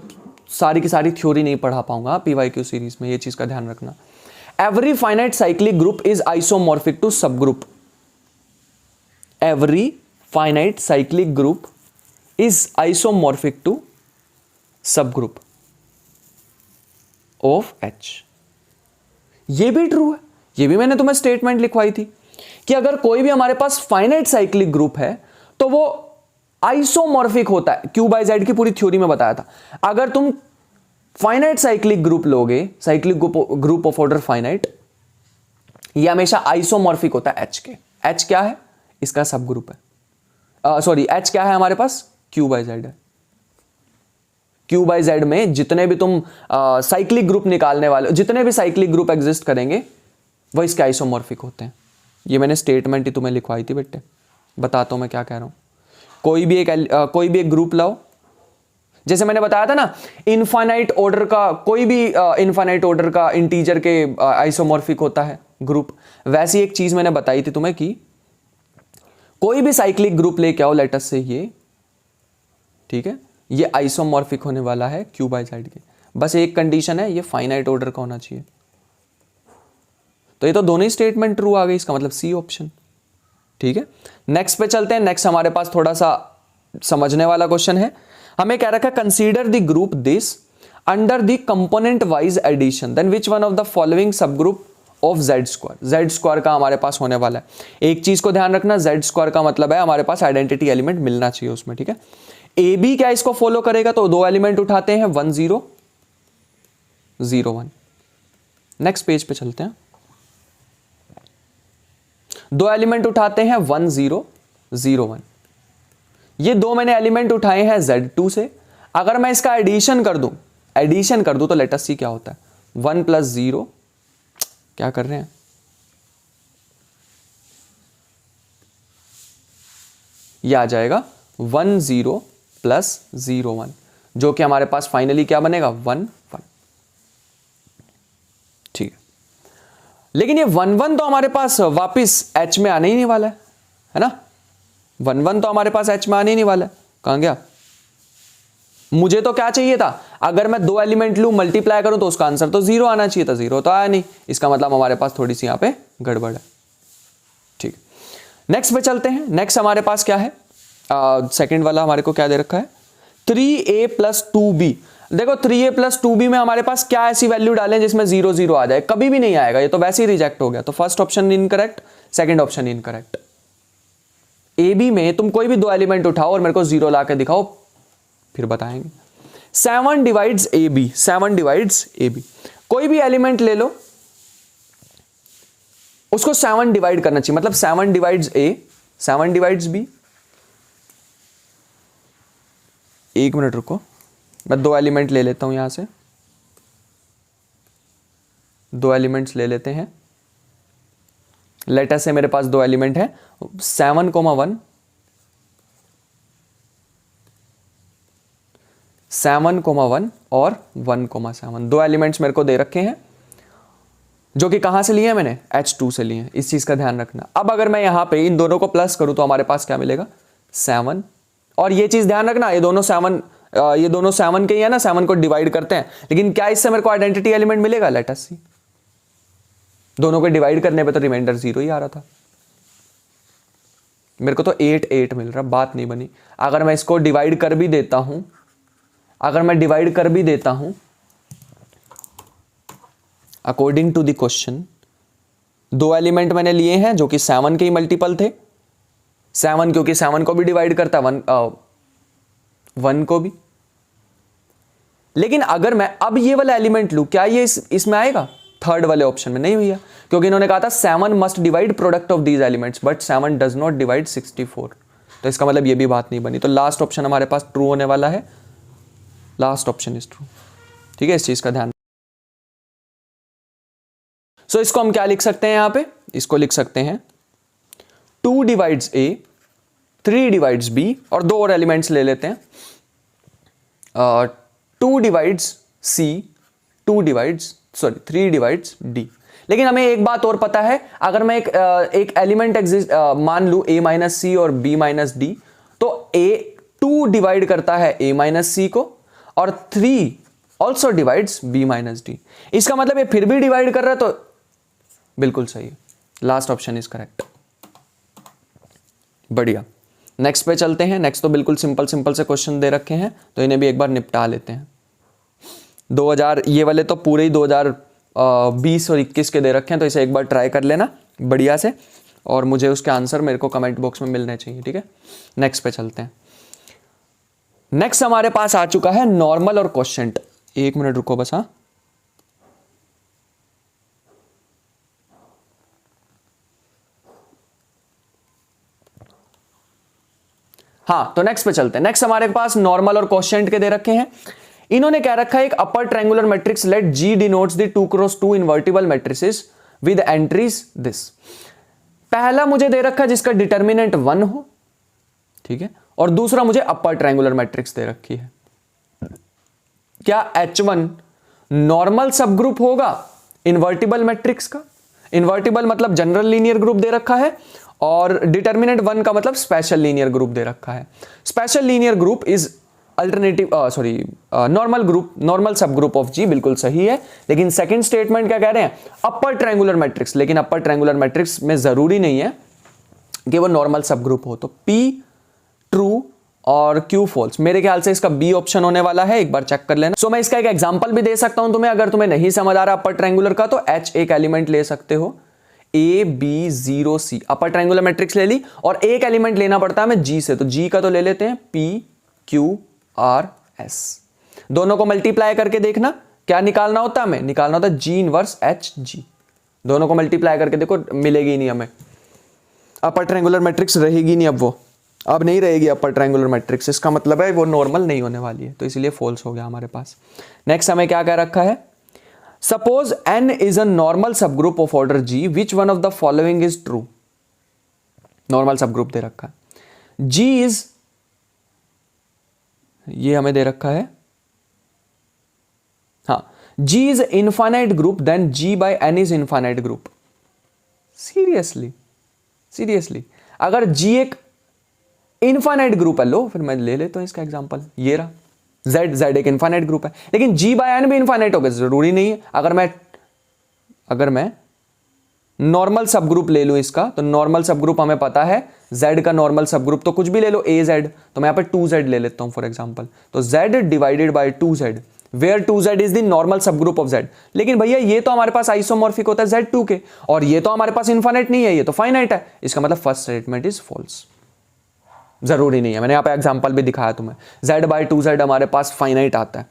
सारी की सारी थ्योरी नहीं पढ़ा पाऊंगा PYQ सीरीज में, ये चीज़ का ध्यान रखना। Every finite cyclic group is isomorphic to subgroup. Every finite cyclic group is isomorphic to subgroup of H। ये भी ट्रू है, ये भी मैंने तुम्हें स्टेटमेंट लिखवाई थी कि अगर कोई भी हमारे पास फाइनाइट साइक्लिक ग्रुप है तो वो आइसोमॉर्फिक होता है। Q बाय Z की पूरी थ्योरी में बताया था। अगर तुम फाइनाइट साइक्लिक ग्रुप लोगे, cyclic group of order finite, ये हमेशा आइसोमॉर्फिक होता है H के। H क्या है? इसका सब ग्रुप है। सॉरी, H क्या है हमारे पास? Q बाय Z है। Q बाय Z में जितने भी तुम साइक्लिक ग्रुप निकालने वाले, जितने भी साइक्लिक ग्रुप एग्जिस्ट करेंगे वो इसके आइसोमॉर्फिक होते हैं। ये मैंने स्टेटमेंट ही तुम्हें लिखवाई थी बेटे, बताता हूं मैं क्या कह रहा हूं। कोई भी एक ग्रुप लाओ, जैसे मैंने बताया था ना, इनफाइनाइट ऑर्डर का, कोई भी इनफाइनाइट ऑर्डर का इंटीजर के आइसोमॉर्फिक होता है ग्रुप। वैसी एक चीज मैंने बताई थी तुम्हें कि कोई भी साइक्लिक ग्रुप लेके आओ, लेट अस से ये, ठीक है, ये आइसोमॉर्फिक होने वाला है Q बाय Z के। बस एक कंडीशन है, ये फाइनाइट ऑर्डर का होना चाहिए। तो ये तो दोनों ही स्टेटमेंट ट्रू आ गई, इसका मतलब C ऑप्शन। ठीक है, नेक्स्ट पे चलते हैं। नेक्स्ट हमारे पास थोड़ा सा समझने वाला क्वेश्चन है। हमें क्या रखा? Consider the group this under the component wise addition, then which one of the following subgroup of Z square. Z square का हमारे पास होने वाला है। एक चीज को ध्यान रखना, Z स्क्वायर का मतलब है हमारे पास आइडेंटिटी एलिमेंट मिलना चाहिए उसमें। ठीक है, AB क्या इसको फॉलो करेगा? तो दो एलिमेंट उठाते हैं, 1 0 0 1। नेक्स्ट पेज पे चलते हैं। दो एलिमेंट उठाते हैं 1 0 0 1। ये दो मैंने एलिमेंट उठाए हैं Z2 से। अगर मैं इसका एडिशन कर दूं तो लेट अस सी क्या होता है। 1 + 0, क्या कर रहे हैं, ये आ जाएगा 1 0 + 0 1, जो कि हमारे पास फाइनली क्या बनेगा? 1 1। ठीक है, लेकिन ये 1 1 तो हमारे पास वापस H में आने ही नहीं वाला है ना। 1 1 तो हमारे पास H में आने ही नहीं वाला है। कहां गया? मुझे तो क्या चाहिए था? अगर मैं दो एलिमेंट लूं, मल्टीप्लाई करूं तो उसका आंसर तो 0 आना चाहिए था। 0 तो आया नहीं, इसका मतलब हमारे पास थोड़ी सी यहां पे गड़बड़ है। ठीक, नेक्स्ट पे चलते हैं। नेक्स्ट हमारे पास क्या है? सेकंड वाला हमारे को क्या दे रखा है? 3a + 2b। देखो 3a + 2b में हमारे पास क्या ऐसी वैल्यू डालें जिसमें 0 0 आ जाए? कभी भी नहीं आएगा, ये तो वैसे ही रिजेक्ट हो गया। तो first option incorrect, second option incorrect. A B में तुम कोई भी दो एलिमेंट उठाओ और मेरे को 0 ला के दिखाओ, फिर बताएंगे। 7 divides A B, 7 divides A B. कोई भी एलिमेंट ले लो, उसको 7 डिवाइड करना चाहिए, मतलब 7 डिवाइड्स ए, 7 डिवाइड्स बी। एक मिनट रुको, मैं दो एलिमेंट ले लेता हूं यहां से, दो एलिमेंट्स ले लेते हैं। लेटर से मेरे पास दो एलिमेंट है 7,1, 7,1 और 1,7। दो एलिमेंट्स मेरे को दे रखे हैं, जो कि कहां से लिए हैं मैंने? H2 से लिए हैं। इस चीज का ध्यान रखना। अब अगर मैं यहां पे इन दोनों को प्लस करूं तो हमारे पास क्या मिलेगा? 7। और ये चीज ध्यान रखना, ये दोनों 7 के ही है ना, 7 को डिवाइड करते हैं। लेकिन क्या इससे मेरे को आइडेंटिटी एलिमेंट मिलेगा? लेट अस सी। दोनों को डिवाइड करने पे तो रिमाइंडर 0 ही आ रहा था। मेरे को तो 8 8 मिल रहा, बात नहीं बनी। अगर मैं इसको डिवाइड कर भी देता हूं, अकॉर्डिंग टू द क्वेश्चन, दो एलिमेंट मैंने लिए हैं जो कि 7 के ही मल्टीपल थे। 7 क्योंकि 7 को भी डिवाइड करता, 1 को भी। लेकिन अगर मैं अब ये वाला एलिमेंट लूं, क्या ये इसमें आएगा? थर्ड वाले ऑप्शन में नहीं भैया, क्योंकि इन्होंने कहा था 7 must divide product of these elements, but 7 does not divide 64। तो इसका मतलब ये भी बात नहीं बनी। तो लास्ट ऑप्शन हमारे पास ट्रू होने वाला है। Last option is true. ठीक है, इस चीज का ध्यान। सो इसको हम क्या लिख सकते हैं? यहां पे इसको लिख सकते हैं 2 डिवाइड्स ए, 3 डिवाइड्स बी, और दो और एलिमेंट्स ले लेते हैं। 2 डिवाइड्स सी, 3 डिवाइड्स डी। लेकिन हमें एक बात और पता है, अगर मैं एक एलिमेंट मान लू a माइनस सी और b माइनस डी, तो a2 डिवाइड करता है a माइनस सी को और 3 also divides b minus D. इसका मतलब ये फिर भी डिवाइड कर रहा है, तो बिल्कुल सही है, लास्ट ऑप्शन इज करेक्ट। बढ़िया, नेक्स्ट पे चलते हैं। नेक्स्ट तो बिल्कुल सिंपल सिंपल से क्वेश्चन दे रखे हैं, तो इन्हें भी एक बार निपटा लेते हैं। 2000 ये वाले तो पूरे ही 2020 और 21 के दे रखे हैं, तो इसे एक बार ट्राई कर लेना बढ़िया से, और मुझे उसके आंसर मेरे को कमेंट बॉक्स में मिलने चाहिए, ठीक है। नेक्स्ट पे चलते हैं। नेक्स्ट हमारे पास आ चुका है नॉर्मल और क्वोशिएंट। एक मिनट रुको बस। हाँ, तो नेक्स्ट पे चलते हैं। नेक्स्ट हमारे पास नॉर्मल और क्वोशिएंट के दे रखे हैं। इन्होंने क्या रखा है, एक upper triangular matrix let G denotes the 2x2 invertible matrices with entries this. पहला मुझे दे रखा है जिसका डिटर्मिनेंट 1 हो, ठीक है, और दूसरा मुझे अपर ट्रायंगुलर मैट्रिक्स दे रखी है। क्या H1 नॉर्मल सब ग्रुप होगा इन्वर्टिबल मैट्रिक्स का? इन्वर्टिबल मतलब जनरल लीनियर ग्रुप दे रखा है, और डिटर्मिनेंट 1 का मतलब स्पेशल लीनियर ग्रुप दे रखा है। Special linear group is alternative normal group, normal subgroup of जी, बिल्कुल सही है। लेकिन सेकंड स्टेटमेंट क्या कह रहे हैं, अपर ट्रायंगुलर मैट्रिक्स, लेकिन अपर ट्रायंगुलर मैट्रिक्स में जरूरी नहीं है कि वो नॉर्मल सब ग्रुप हो। तो P ट्रू और Q फॉल्स। मेरे ख्याल से इसका B ऑप्शन होने वाला है, एक बार चेक कर लेना। सो मैं इसका एक एग्जांपल भी दे सकता हूं तुम्हें, अगर तुम्हें नहीं समझ आ रहा अपर ट्रायंगुलर का, तो H एक एलिमेंट ले सकते हो, A B 0 C, upper triangular matrix ले ली, और एक एलिमेंट लेना पड़ता है हमें G से, तो G का तो ले लेते हैं P Q R S। दोनों को मल्टीप्लाई करके देखना क्या निकालना होता है, हमें निकालना होता है G इनवर्स H G। दोनों को मल्टीप्लाई करके देखो, मिलेगी नहीं हमें, अपर ट्रायंगुलर मैट्रिक्स रहेगी नहीं, अब नहीं रहेगी अपर ट्रायंगुलर मैट्रिक्स। इसका मतलब है वो नॉर्मल नहीं होने वाली है, तो इसीलिए फॉल्स हो गया हमारे पास। नेक्स्ट हमें क्या कह रखा है, suppose n is a normal subgroup of order G, which one of the following is true. Normal subgroup दे रखा है, G इज, ये हमें दे रखा है, हाँ, G is infinite group, then G by n is infinite group. Seriously अगर G एक इनफाइनाइट ग्रुप है, लो फिर मैं ले लेता हूं इसका एग्जांपल, ये रहा Z एक इनफाइनाइट ग्रुप है, लेकिन G बाय n भी इनफाइनाइट होगा, जरूरी नहीं है। अगर मैं नॉर्मल सब ग्रुप ले लूं इसका, तो नॉर्मल सब ग्रुप हमें पता है Z का नॉर्मल सब ग्रुप तो कुछ भी ले लो, AZ, तो मैं यहां पे 2Z ले लेता हूं फॉर एग्जांपल, तो Z divided by 2Z, where 2Z is the normal subgroup of Z। लेकिन भैया ये तो हमारे पास आइसोमॉर्फिक होता है Z2 के, और ये तो हमारे पास इनफाइनाइट नहीं है, ये तो फाइनाइट है। इसका मतलब फर्स्ट स्टेटमेंट इज फॉल्स। जरूरी नहीं है, मैंने यहां पे एग्जांपल भी दिखाया तुम्हें, Z बाय 2Z हमारे पास फाइनाइट आता है।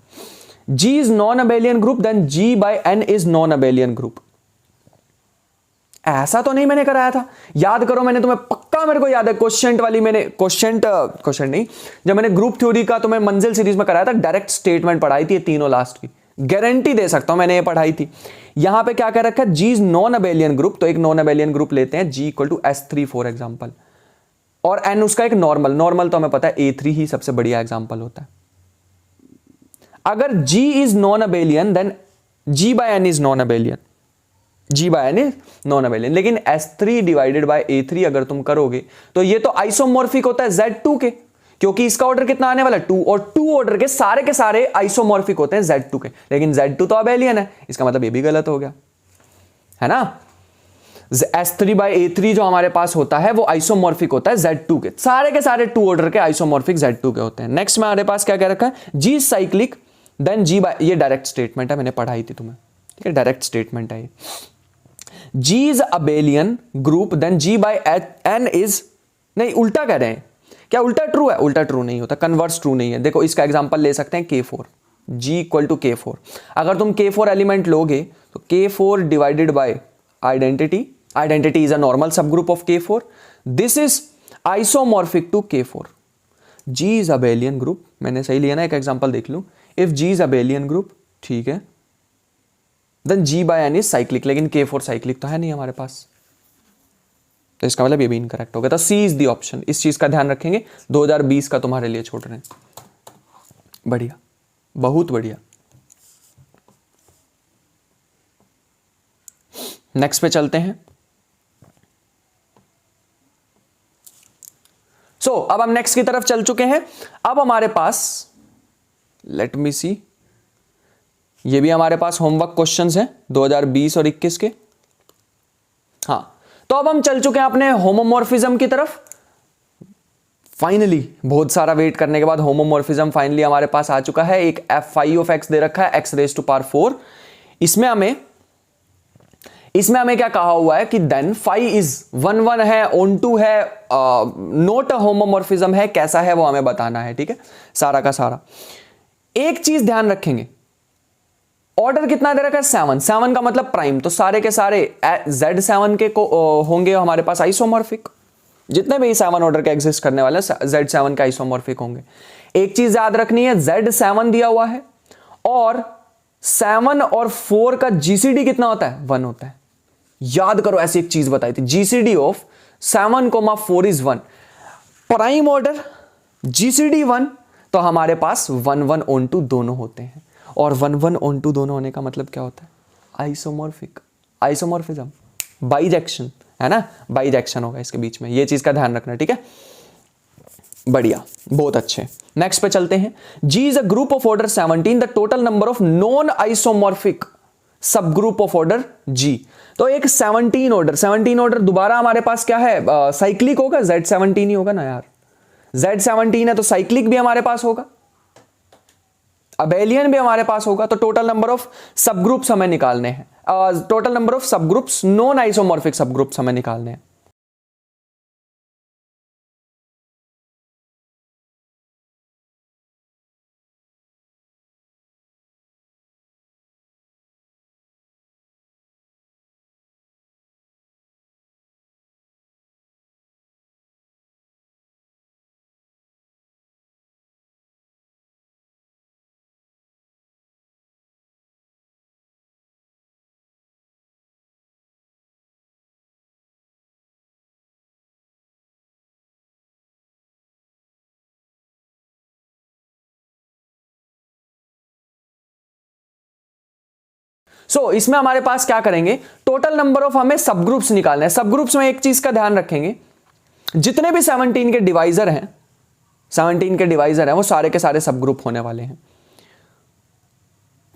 G is non abelian group, then G by n is non abelian group. ऐसा तो नहीं मैंने कराया था, याद करो, मैंने तुम्हें पक्का, मेरे को याद है क्वोशिएंट वाली, मैंने क्वोशिएंट नहीं, जब मैंने ग्रुप थ्योरी का तुम्हें मंजिल सीरीज में कराया था, डायरेक्ट स्टेटमेंट पढ़ाई थी, ये तीनों लास्ट की, गारंटी दे सकता हूं मैंने ये पढ़ाई थी। यहां पे क्या कह रखा है, G is non abelian group, तो एक नॉन अबेलियन ग्रुप लेते हैं, G equal to S3 for example, और n उसका एक नॉर्मल तो हमें पता है A3 ही सबसे बढ़िया एग्जाम्पल होता है। अगर G is non abelian, then G by n is non abelian, G by n is non abelian. लेकिन S3 डिवाइडेड बाय A3 अगर तुम करोगे, तो ये तो आइसोमॉर्फिक होता है Z2 के, क्योंकि इसका ऑर्डर कितना आने वाला है 2, और 2 ऑर्डर के सारे आइसोमॉर्फिक होते हैं Z2 के, लेकिन Z2 तो अबेलियन है, इसका मतलब ये भी गलत हो गया, है ना। S3 बाय A3 जो हमारे पास होता है वो आइसोमॉर्फिक होता है Z2 के, सारे 2 ऑर्डर के आइसोमॉर्फिक Z2 के होते हैं। नेक्स्ट में हमारे पास क्या कह रखा है, G cyclic, then G by, ये डायरेक्ट स्टेटमेंट है, मैंने पढ़ाई थी तुम्हें, ठीक है, डायरेक्ट स्टेटमेंट है ये। G is abelian group, then G by n is, नहीं उल्टा कह रहे हैं, क्या उल्टा ट्रू है? उल्टा ट्रू नहीं होता, कन्वर्स ट्रू नहीं है। देखो इसका एग्जांपल ले सकते हैं K4, G equal to K4। अगर तुम K4 एलिमेंट लोगे तो K4 divided by identity is a normal subgroup of K4, this is isomorphic to K4। G is abelian group, मैंने सही लिया ना, एक एग्जांपल देख लूं, if G is abelian group, ठीक है, then G by n is cyclic, लेकिन K4 साइक्लिक तो है नहीं हमारे पास, तो इसका मतलब ये भी इनकरेक्ट हो गया। तो C इज द ऑप्शन, इस चीज का ध्यान रखेंगे, 2020 का तुम्हारे लिए छोड़ रहे हैं। बढ़िया, बहुत बढ़िया। नेक्स्ट पे चलते हैं। अब हम नेक्स्ट की तरफ चल चुके हैं। अब हमारे पास लेट मी सी, ये भी हमारे पास होमवर्क क्वेश्चंस हैं 2020 और 21 के। हाँ, तो अब हम चल चुके हैं अपने होमोमॉर्फिज्म की तरफ। फाइनली बहुत सारा वेट करने के बाद होमोमॉर्फिज्म फाइनली हमारे पास आ चुका है। एक f5 ऑफ x दे रखा है x⁴। इसमें हमें क्या कहा हुआ है कि देन फाई इज 1 1 है, ऑन टू है, नोट अ होमोमॉर्फिज्म है, कैसा है वो हमें बताना है। ठीक है, सारा का सारा। एक चीज ध्यान रखेंगे, ऑर्डर कितना दे रखा है 7। 7 का मतलब प्राइम, तो सारे के सारे Z7 के को होंगे हमारे पास आइसोमॉर्फिक। जितने भी 7 ऑर्डर के एग्जिस्ट करने वाले Z7 के आइसोमॉर्फिक होंगे। एक चीज याद रखनी है, Z7 दिया हुआ है और 7 और 4 का GCD कितना होता है 1 होता है। याद करो, ऐसी एक चीज बताई थी, GCD of 7,4 is 1। Prime order GCD 1, तो हमारे पास 1 1 ऑन टू दोनों होते हैं। और 1 1 ऑन टू दोनों होने का मतलब क्या होता है, आइसोमॉर्फिक, आइसोमॉर्फिज्म, बाइजेक्शन है ना, बाइजेक्शन होगा इसके बीच में, ये चीज का ध्यान रखना। ठीक है, बढ़िया, बहुत अच्छे। नेक्स्ट पे चलते हैं। G is a group of order 17, the total number of non isomorphic सब ग्रुप ऑफ ऑर्डर G। तो एक 17 ऑर्डर दोबारा हमारे पास क्या है, साइक्लिक होगा, Z17 ही होगा ना यार। Z17 है तो साइक्लिक भी हमारे पास होगा, अबेलियन भी हमारे पास होगा। तो टोटल नंबर ऑफ सब ग्रुप्स हमें निकालने हैं, टोटल नंबर ऑफ सब ग्रुप्स, नॉन आइसोमॉर्फिक सब ग्रुप्स हमें निकालने हैं। इसमें हमारे पास क्या करेंगे, टोटल नंबर ऑफ हमें सब ग्रुप्स निकालने हैं। सब ग्रुप्स में एक चीज का ध्यान रखेंगे, जितने भी 17 के डिवाइजर हैं, 17 के डिवाइजर हैं, वो सारे के सारे सब ग्रुप होने वाले हैं।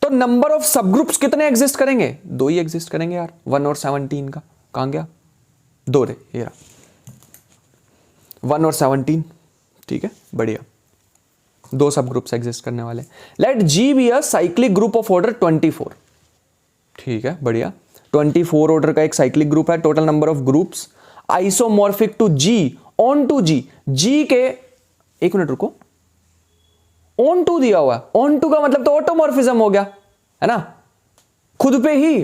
तो नंबर ऑफ सब ग्रुप्स कितने एग्जिस्ट करेंगे, 2 ही एग्जिस्ट करेंगे यार, 1 और 17 का। कहां गया, 2 रे, ये रहा 1 और 17। ठीक है, बढ़िया, 2 सब ग्रुप्स एग्जिस्ट करने वाले। Let G be a cyclic group of order 24। ठीक है, बढ़िया, 24 ऑर्डर का एक साइक्लिक ग्रुप है। Total number of groups isomorphic to G, onto G के, एक मिनट रुको, ऑन टू दिया हुआ है, ऑन टू का मतलब तो ऑटोमॉर्फिज्म हो गया है ना। खुद पे ही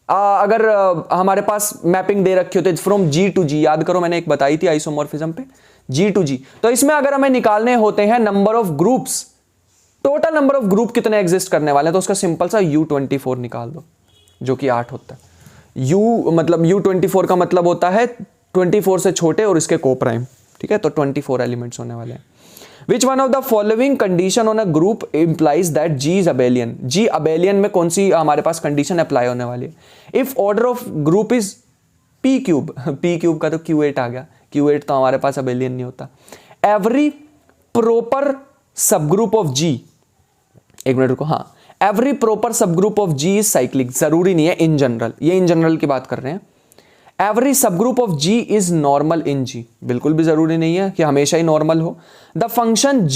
अगर हमारे पास मैपिंग दे रखी होती है फ्रॉम G टू G, याद करो मैंने एक बताई थी आइसोमॉर्फिज्म पे, G टू G। तो इसमें अगर हमें निकालने होते हैं number of groups, total number of group कितने एग्जिस्ट करने वाले हैं, तो उसका सिंपल सा U24 निकाल दो, जो कि 8 होता है। U24 का मतलब होता है 24 से छोटे और इसके को प्राइम। ठीक है, तो 24 एलिमेंट्स होने वाले हैं। Which one of the following condition on a group implies that G is abelian? G abelian में कौन सी हमारे पास कंडीशन अप्लाई होने वाली है? If order of group is p cube, p cube का तो Q8 आ गया, Q8 तो हमारे पास abelian नहीं होता। Every proper subgroup of G, एक मिनट रुको, हाँ, every proper subgroup of G is cyclic, जरूरी नहीं है, इन जनरल, ये इन जनरल की बात कर रहे हैं। Every subgroup of G is normal in G, बिल्कुल भी जरूरी नहीं है कि हमेशा ही नॉर्मल हो। The function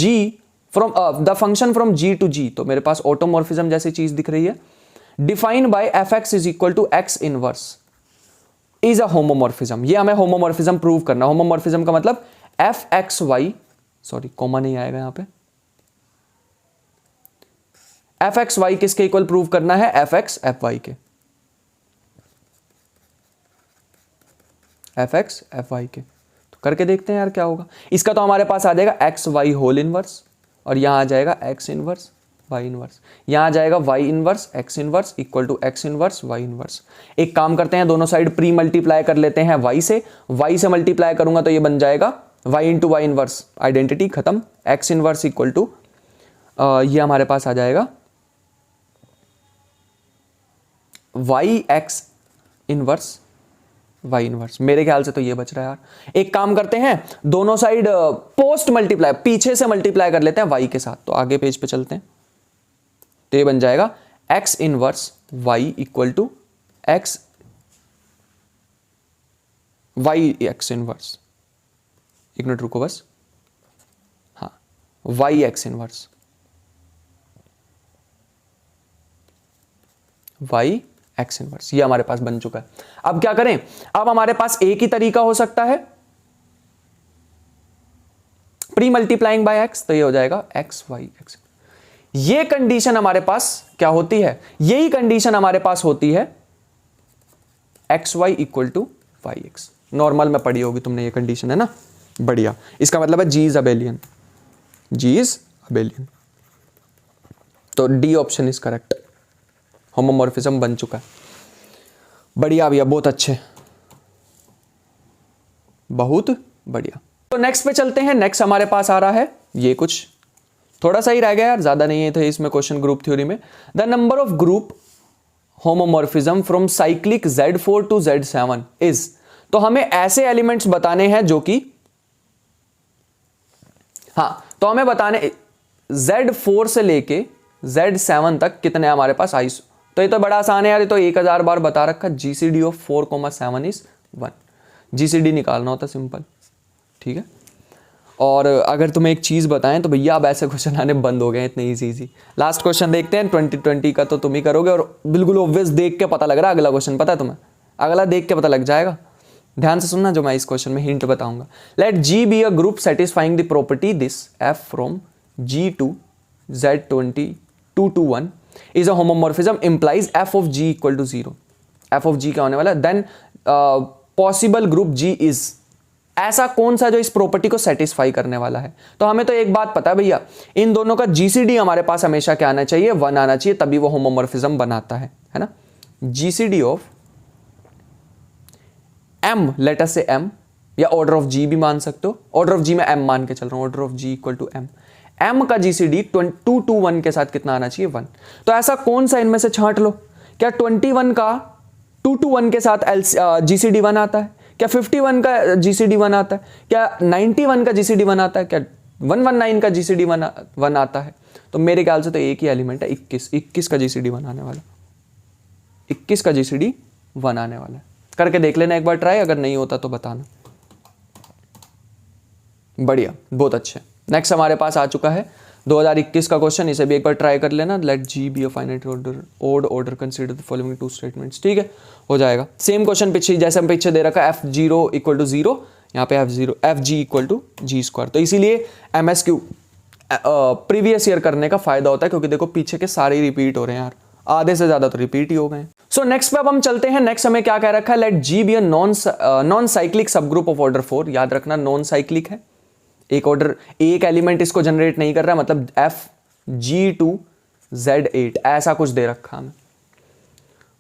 from G to G, तो मेरे पास ऑटोमॉर्फिज्म जैसी चीज दिख रही है, defined by fx is equal to x inverse is a homomorphism. ये हमें होमोमॉर्फिज्म प्रूव करना। होमोमॉर्फिज्म का मतलब fxy, सॉरी कॉमा नहीं आएगा यहां पे, fxy किसके इक्वल प्रूव करना है, fx fy के, fx fy के। तो करके देखते हैं यार क्या होगा। इसका तो हमारे पास आ जाएगा एक्स वाई होल इनवर्स, और यहां आ जाएगा एक्स इनवर्स वाई इनवर्स, यहां आ जाएगा y inverse x inverse equal to x inverse y inverse. एक काम करते हैं, दोनों साइड प्री मल्टीप्लाई कर लेते हैं वाई से मल्टीप्लाई करूंगा तो ये बन जाएगा y into y inverse, identity खत्म। एक्स इनवर्स इक्वल टू ये हमारे पास आ जाएगा y x inverse y inverse. मेरे ख्याल से तो ये बच रहा है यार। एक काम करते हैं, दोनों साइड पोस्ट मल्टीप्लाई, पीछे से मल्टीप्लाई कर लेते हैं वाई के साथ। तो आगे पेज पे चलते हैं, तो ये बन जाएगा x inverse y equal to x y x inverse. एक मिनट रुको बस, हाँ, y x inverse, y x inverse, ये हमारे पास बन चुका है। अब क्या करें, अब हमारे पास एक ही तरीका हो सकता है प्री मल्टीप्लाइंग बाय एक्स, तो ये हो जाएगा एक्स वाई एक्स। ये कंडीशन हमारे पास क्या होती है, यही कंडीशन हमारे पास होती है x y equal to y x. Normal में पढ़ी होगी तुमने ये कंडीशन, है ना, बढ़िया। इसका मतलब है G is abelian, G is abelian. तो D option is correct, homomorphism बन चुका है। बढ़िया भैया, बहुत अच्छे, बहुत बढ़िया। तो नेक्स्ट पे चलते हैं। नेक्स्ट हमारे पास आ रहा है, ये कुछ थोड़ा सा ही रह गया यार, ज्यादा नहीं है थे इसमें क्वेश्चन ग्रुप थ्योरी में। The number of group homomorphism from cyclic Z4 to Z7 is. तो हमें ऐसे एलिमेंट्स बताने हैं जो कि, हाँ, तो हमें बताने Z4 से लेके Z7 तक कितने हमारे पास आइस। तो ये तो बड़ा आसान है यार, ये तो 1000 बार बता रखा। GCD of 4,7 is 1। GCD निकालना होता सिंपल, ठीक है। और अगर तुम्हें एक चीज बताएं तो भैया अब ऐसे क्वेश्चन आने बंद हो गए इतने इजी। लास्ट क्वेश्चन देखते हैं 2020 का, तो तुम ही करोगे, और बिल्कुल ऑब्वियस देख के पता लग रहा है अगला क्वेश्चन, पता है तुम्हें, अगला देख के पता लग जाएगा। ध्यान से सुनना जो मैं इस क्वेश्चन में हिंट बताऊंगा। Let G be a group satisfying the property this F from G to Z22 to 1 is a homomorphism implies f of G equal to 0। f of G क्या होने वाला है, then possible group G is, ऐसा कौन सा जो इस property को सेटिस्फाई करने वाला है। तो हमें तो एक बात पता है भैया, इन दोनों का GCD हमारे पास हमेशा क्या आना चाहिए, 1 आना चाहिए, तभी वो होमोमॉर्फिज्म बनाता है ना। GCD of M, let us से M, या ऑर्डर ऑफ G भी मान सकते हो, ऑर्डर ऑफ G में M मान के चल रहा हूं, order of G equal to M। M का GCD 2 to 1 के साथ कितना आना चाहिए, 1। तो ऐसा कौन सा इनमें से छांट लो, क्या 21 का 2 to 1 के साथ GCD 1 आता है, क्या 51 का GCD 1 आता है, क्या 91 का GCD 1 आता है, क्या 119 का GCD 1 आता है। तो मेरे ख्याल से तो एक ही एलिमेंट है 21 का GCD 1 आने वाला, 21 का GCD 1 आने वाला है। करके देख लेना एक बार ट्राई, अगर नहीं होता तो बताना। बढ़िया, बहुत अच्छे। नेक्स्ट हमारे पास आ चुका है 2021 का क्वेश्चन, इसे भी एक बार ट्राई कर लेना। Let G be a finite odd order consider the following 2 statements, ठीक है, हो जाएगा। सेम क्वेश्चन पीछे जैसे हम पीछे दे रखा है, f0 इक्वल टू 0, यहाँ पे fg इक्वल टू G²। तो इसीलिए MSQ प्रीवियस ईयर करने का फायदा होता है, क्योंकि देखो पीछे के सारे रिपीट हो रहे हैं यार, आधे से ज्यादा तो रिपीट ही हो गए। सो नेक्स्ट पे अब हम चलते हैं। नेक्स्ट हमें क्या कह रखा है, let G be a non cyclic subgroup of order 4। याद रखना नॉन साइक्लिक है, एक ऑर्डर, एक एलिमेंट इसको जनरेट नहीं कर रहा है, मतलब FG2Z8 ऐसा कुछ दे रखा हमें।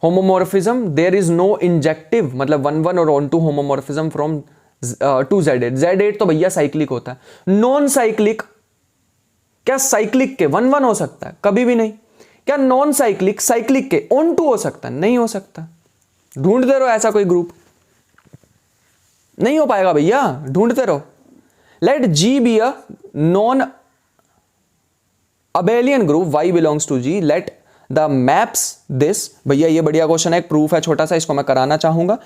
Homomorphism there is no injective, मतलब 1 और on to homomorphism from 2Z8। Z8 तो भैया साइक्लिक होता है। नॉन साइक्लिक, क्या साइक्लिक के 1 हो सकता है, कभी भी नहीं। क्या नॉन साइक्लिक साइक्लिक के ऑन टू हो सकता है, नहीं हो सकता। ढूंढते रहो ऐसा कोई ग्रुप, नहीं हो पाएगा भैया, ढूंढते रहो। Let G be a non abelian group Y belongs to G, let the maps this. भैया ये बढ़िया क्वेश्चन है, एक प्रूफ है छोटा सा, इसको मैं कराना चाहूंगा।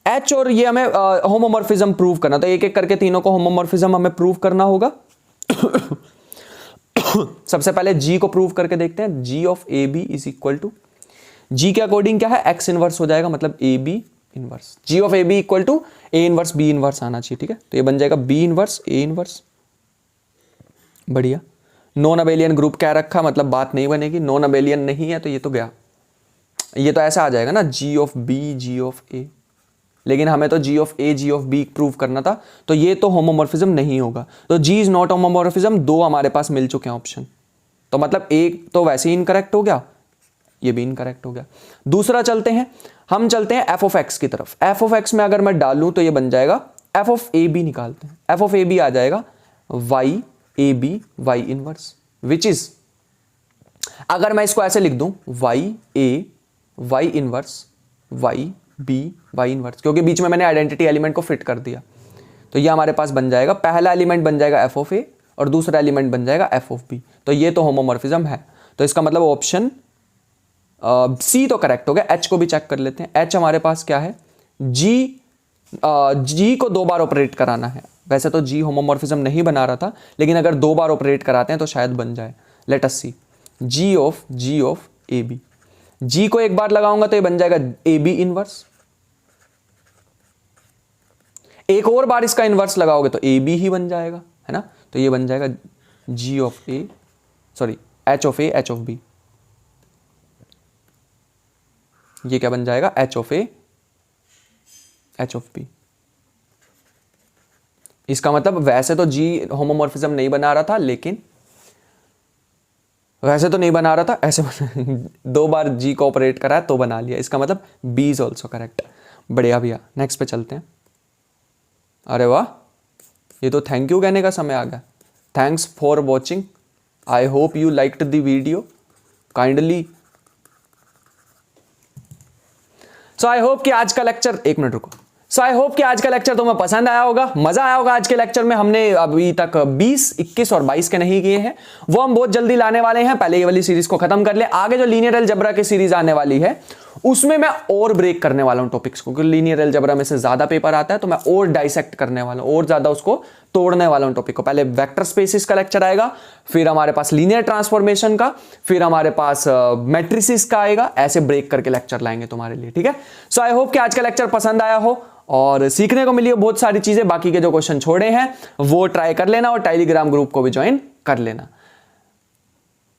H और ये हमें होमोमॉर्फिज्म प्रूव करना, तो एक एक करके तीनों को होमोमॉर्फिज्म हमें प्रूव करना होगा। सबसे पहले G को प्रूव करके देखते हैं। G of AB is equal to, G के अकॉर्डिंग क्या है, X इनवर्स हो जाएगा, मतलब AB inverse. G of AB equal to A inverse B inverse आना चाहिए, ठीक है। तो ये बन जाएगा B इनवर्स A इनवर्स। बढ़िया। नॉन अबेलियन ग्रुप क्या रखा, मतलब बात नहीं बनेगी, नॉन अबेलियन नहीं है तो ये तो गया, ये तो ऐसा आ जाएगा ना, G of B G of A। लेकिन हमें तो G of A G of B prove करना था, तो ये तो होमोमॉर्फिज्म नहीं होगा। तो G इज नॉट होमोमॉर्फिज्म, 2 हमारे पास मिल चुके हैं ऑप्शन। तो मतलब एक तो वैसे ही इनकरेक्ट हो गया, ये भी इनकरेक्ट हो गया। दूसरा चलते हैं, हम चलते हैं f ऑफ x की तरफ। f ऑफ x में अगर मैं डालूं तो ये बन जाएगा, f ऑफ a b निकालते हैं। f ऑफ a b आ जाएगा y a b y inverse, which is, अगर मैं इसको ऐसे लिख दूं y a y inverse y b y inverse, क्योंकि बीच में मैंने आइडेंटिटी एलिमेंट को फिट कर दिया। तो ये हमारे पास बन जाएगा, पहला एलिमेंट बन जाएगा एफ ऑफ ए और दूसरा एलिमेंट बन जाएगा एफ ऑफ बी। तो ये तो होमोमॉर्फिज्म है। तो इसका मतलब ऑप्शन सी तो करेक्ट हो गया। एच को भी चेक कर लेते हैं। एच हमारे पास क्या है, जी को 2 बार ऑपरेट कराना है। वैसे तो जी होमोमॉर्फिज्म नहीं बना रहा था, लेकिन अगर 2 बार ऑपरेट कराते हैं तो शायद बन जाए। Let us see, G of A B. G को एक बार लगाऊंगा तो ये बन जाएगा ए बी इनवर्स। एक और बार इसका इनवर्स लगाओगे तो ए बी ही बन जाएगा, है ना। तो ये बन जाएगा G of A, sorry H of A H of B. ये क्या बन जाएगा, H of A H of B. इसका मतलब वैसे तो जी होमोमॉर्फिज्म नहीं बना रहा था, लेकिन वैसे तो नहीं बना रहा था, ऐसे 2 बार जी को ऑपरेट करा तो बना लिया। इसका मतलब बी इज ऑल्सो करेक्ट। बढ़िया भैया, नेक्स्ट पे चलते हैं। अरे वाह, ये तो थैंक यू कहने का समय आ गया। Thanks for watching, I hope you liked the video kindly. So I hope कि आज का लेक्चर, एक मिनट रुको। सो आई होप कि आज का लेक्चर तुम्हें पसंद आया होगा, मजा आया होगा। आज के लेक्चर में हमने अभी तक 20, 21 और 22 के नहीं किए हैं, वो हम बहुत जल्दी लाने वाले हैं। पहले ये वाली सीरीज को खत्म कर ले, आगे जो लीनियर अलजेब्रा की सीरीज आने वाली है उसमें मैं और ब्रेक करने वाला हूं टॉपिक्स को, क्योंकि लीनियर अलजेब्रा में से ज्यादा पेपर आता है, तो मैं और डाइसेक्ट करने वाला हूं, और ज्यादा उसको तोड़ने वाला हूं टॉपिक को। पहले वेक्टर स्पेसिस का लेक्चर आएगा, फिर हमारे पास लीनियर ट्रांसफॉर्मेशन का, फिर हमारे पास मैट्रिसेस का आएगा। ऐसे ब्रेक करके लेक्चर लाएंगे तुम्हारे लिए, ठीक है। सो आई होप कि आज का लेक्चर पसंद आया हो और सीखने को मिली हो बहुत सारी चीजें। बाकी के जो क्वेश्चन छोड़े हैं वो ट्राई कर लेना और टेलीग्राम ग्रुप को भी ज्वाइन कर लेना।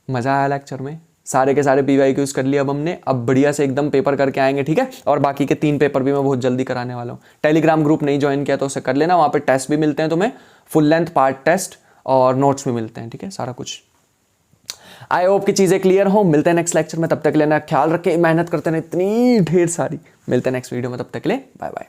मजा आया लेक्चर में, सारे के सारे PYQs कर लिए अब हमने। अब बढ़िया से एकदम पेपर करके आएंगे, ठीक है। और बाकी के 3 पेपर भी मैं बहुत जल्दी कराने वाला हूँ। टेलीग्राम ग्रुप नहीं ज्वाइन किया तो उसे कर लेना, वहाँ पे टेस्ट भी मिलते हैं तुम्हें, फुल लेंथ पार्ट टेस्ट और नोट्स भी मिलते हैं, ठीक है, सारा कुछ। आई होप की चीजें क्लियर हो। मिलते हैं नेक्स्ट लेक्चर में, तब तक लेना ख्याल रखें, मेहनत करते रहे इतनी ढेर सारी। मिलते हैं नेक्स्ट वीडियो में, तब तक ले बाय बाय।